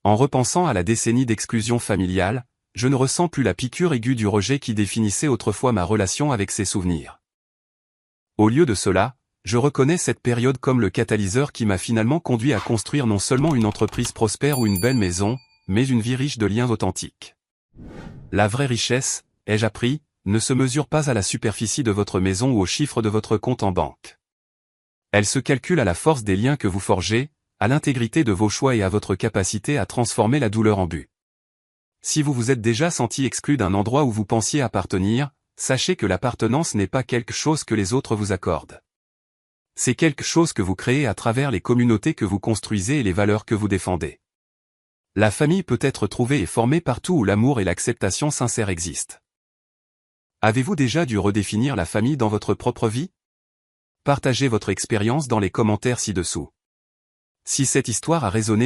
En repensant à la décennie d'exclusion familiale, je ne ressens plus la piqûre aiguë du rejet qui définissait autrefois ma relation avec ces souvenirs. Au lieu de cela, je reconnais cette période comme le catalyseur qui m'a finalement conduit à construire non seulement une entreprise prospère ou une belle maison, mais une vie riche de liens authentiques. La vraie richesse, ai-je appris, ne se mesure pas à la superficie de votre maison ou au chiffre de votre compte en banque. Elle se calcule à la force des liens que vous forgez, à l'intégrité de vos choix et à votre capacité à transformer la douleur en but. Si vous vous êtes déjà senti exclu d'un endroit où vous pensiez appartenir, sachez que l'appartenance n'est pas quelque chose que les autres vous accordent. C'est quelque chose que vous créez à travers les communautés que vous construisez et les valeurs que vous défendez. La famille peut être trouvée et formée partout où l'amour et l'acceptation sincère existent. Avez-vous déjà dû redéfinir la famille dans votre propre vie? Partagez votre expérience dans les commentaires ci-dessous. Si cette histoire a résonné